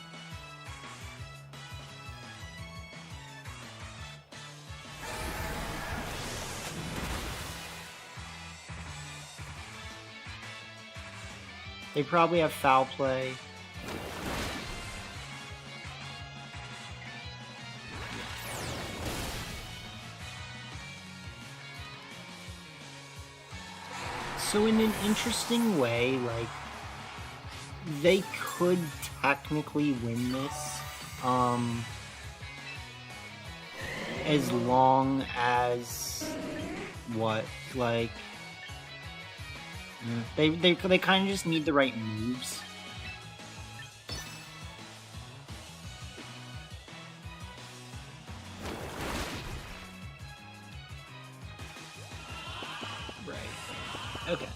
They probably have Foul Play. So in an interesting way, like, they could technically win this, as long as, what, like, they kind of just need the right moves. Right. Okay.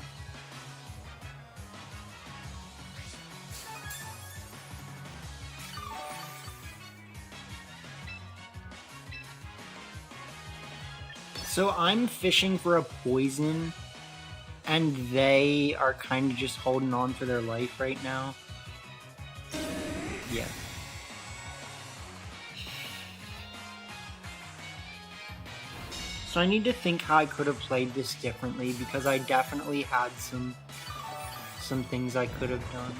So I'm fishing for a poison, and they are kind of just holding on for their life right now. Yeah. So I need to think how I could have played this differently, because I definitely had some things I could have done.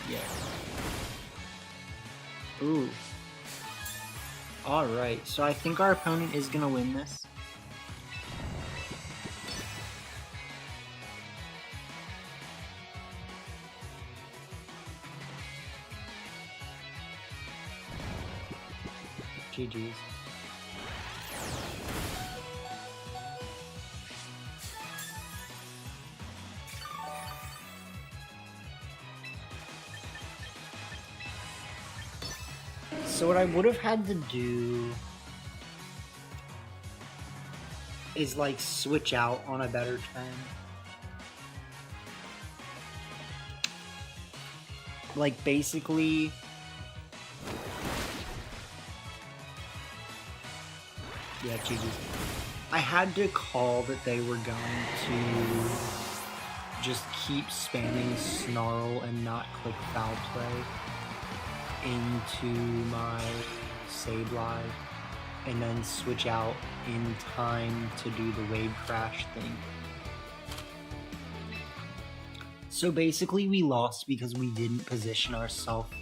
Yeah. Ooh. Alright, so I think our opponent is gonna win this. GG's. So what I would have had to do is like switch out on a better trend. Like basically yeah, GG's. I had to call that they were going to just keep spamming snarl and not click foul play into my save live, and then switch out in time to do the wave crash thing. So basically we lost because we didn't position ourselves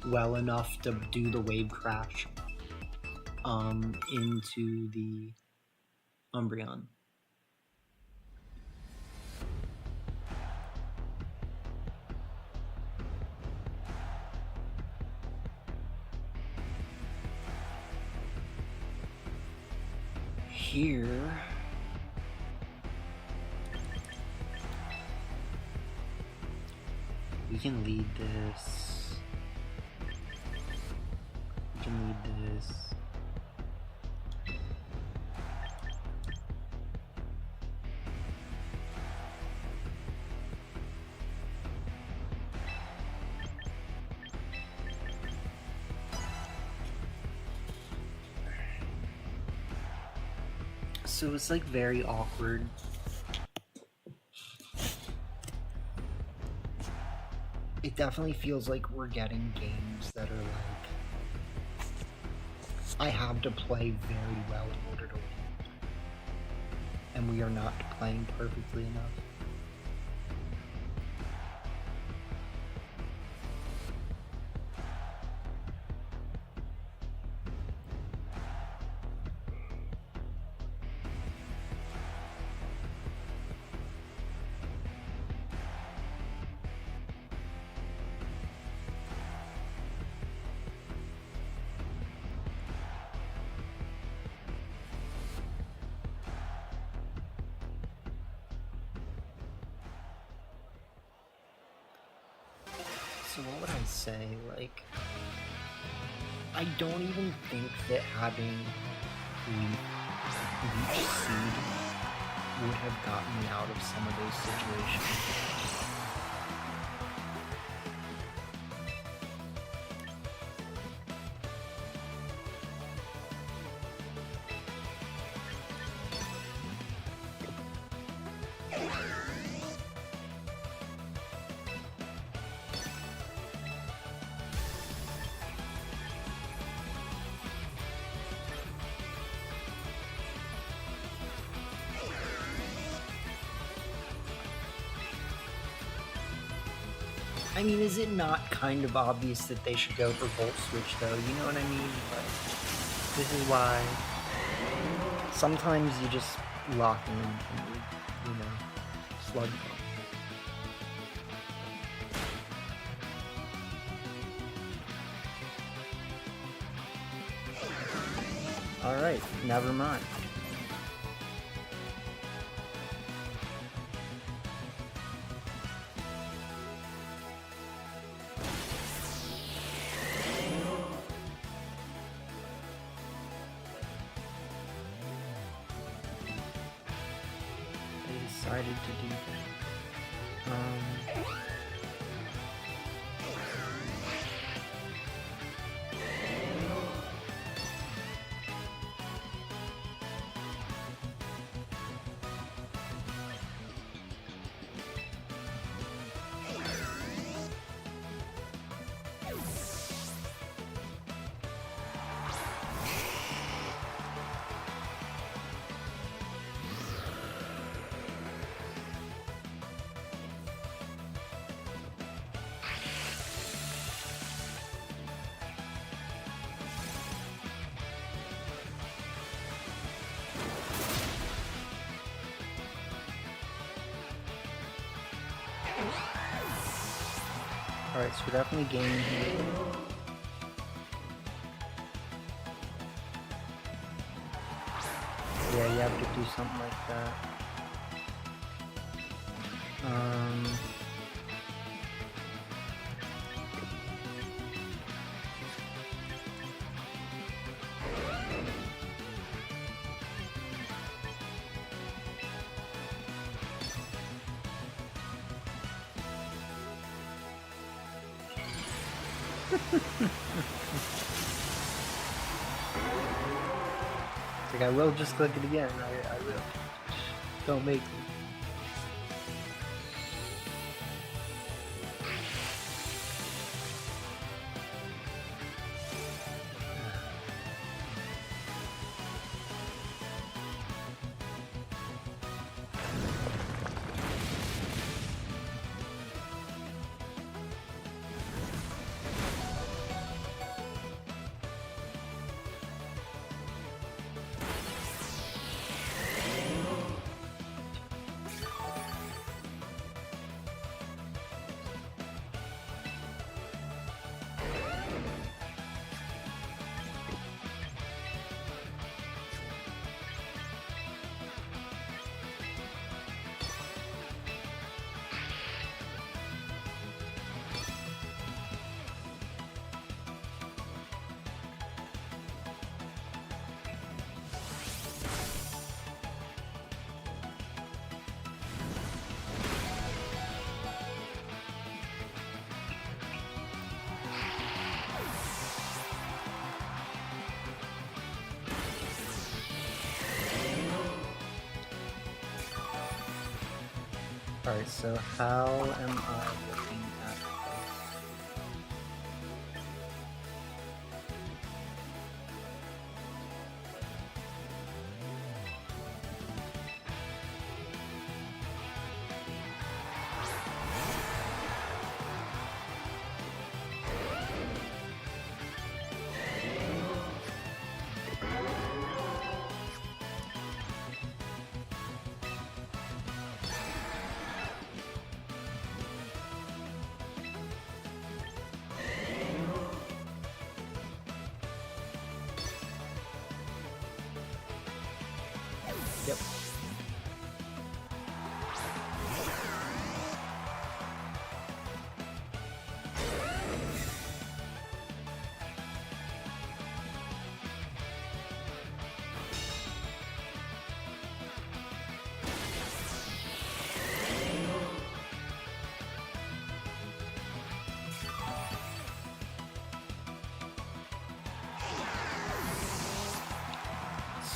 well enough to do the wave crash into the Umbreon. Here we can lead this. We can lead this. So it's like very awkward. It definitely feels like we're getting games that are like I have to play very well in order to win, and we are not playing perfectly enough. So what would I say? Like, I don't even think that having Leech Seed would have gotten me out of some of those situations. I mean, is it not kind of obvious that they should go for Volt Switch, though? You know what I mean? Like, this is why sometimes you just lock in and, you know, slug them. Alright, never mind. Decided to do that. Alright, so we're definitely gaining here. Yeah, you have to do something like that. It's like, I will just click it again. I will. Don't make me. Alright, so how am I looking at this? Yep.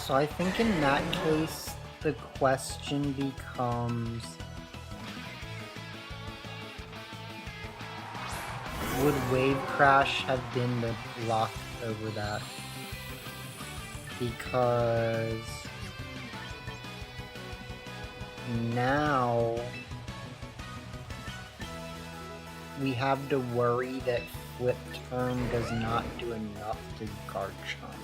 So I think in that case, the question becomes, would Wave Crash have been the block over that? Because now we have to worry that Flip Turn does not do enough to Garchomp.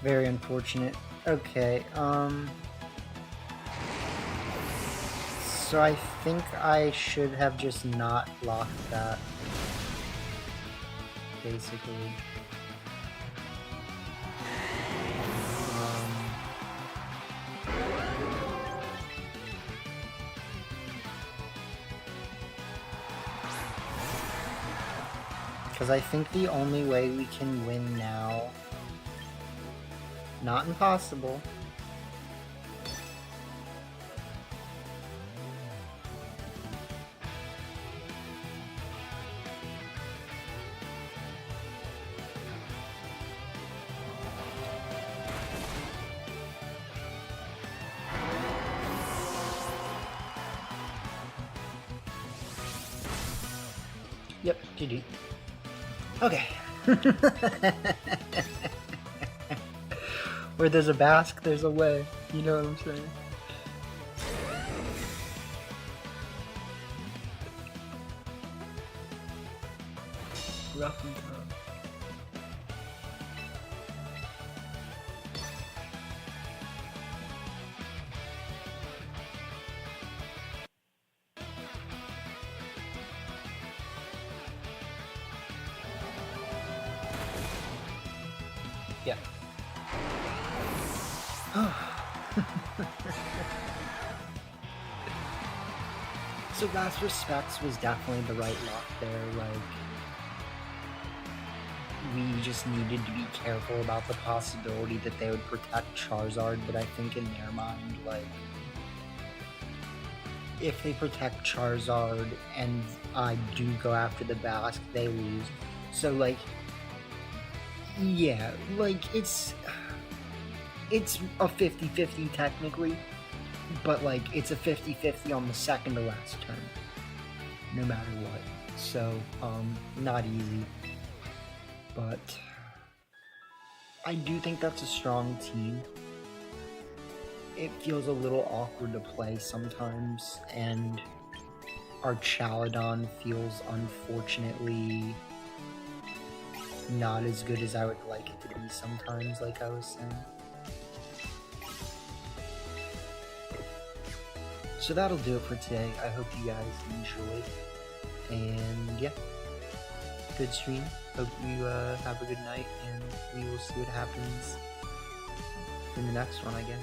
Very unfortunate. Okay, so I think I should have just not blocked that, basically. Because I think the only way we can win now, not impossible, yep, GG. Okay. Where there's a Basque, there's a way. You know what I'm saying? Rough and tough. Yeah. So Last Respects was definitely the right lock there, like, we just needed to be careful about the possibility that they would protect Charizard, but I think in their mind, like, if they protect Charizard and I do go after the Basque, they lose. So, like, yeah, like, it's a 50-50 technically, but, like, it's a 50-50 on the second to last turn, no matter what. So, not easy. But I do think that's a strong team. It feels a little awkward to play sometimes, and our Chaladon feels unfortunately not as good as I would like it to be sometimes, like I was saying. So that'll do it for today. I hope you guys enjoyed, and yeah, good stream. Hope you have a good night, and we will see what happens in the next one, I guess.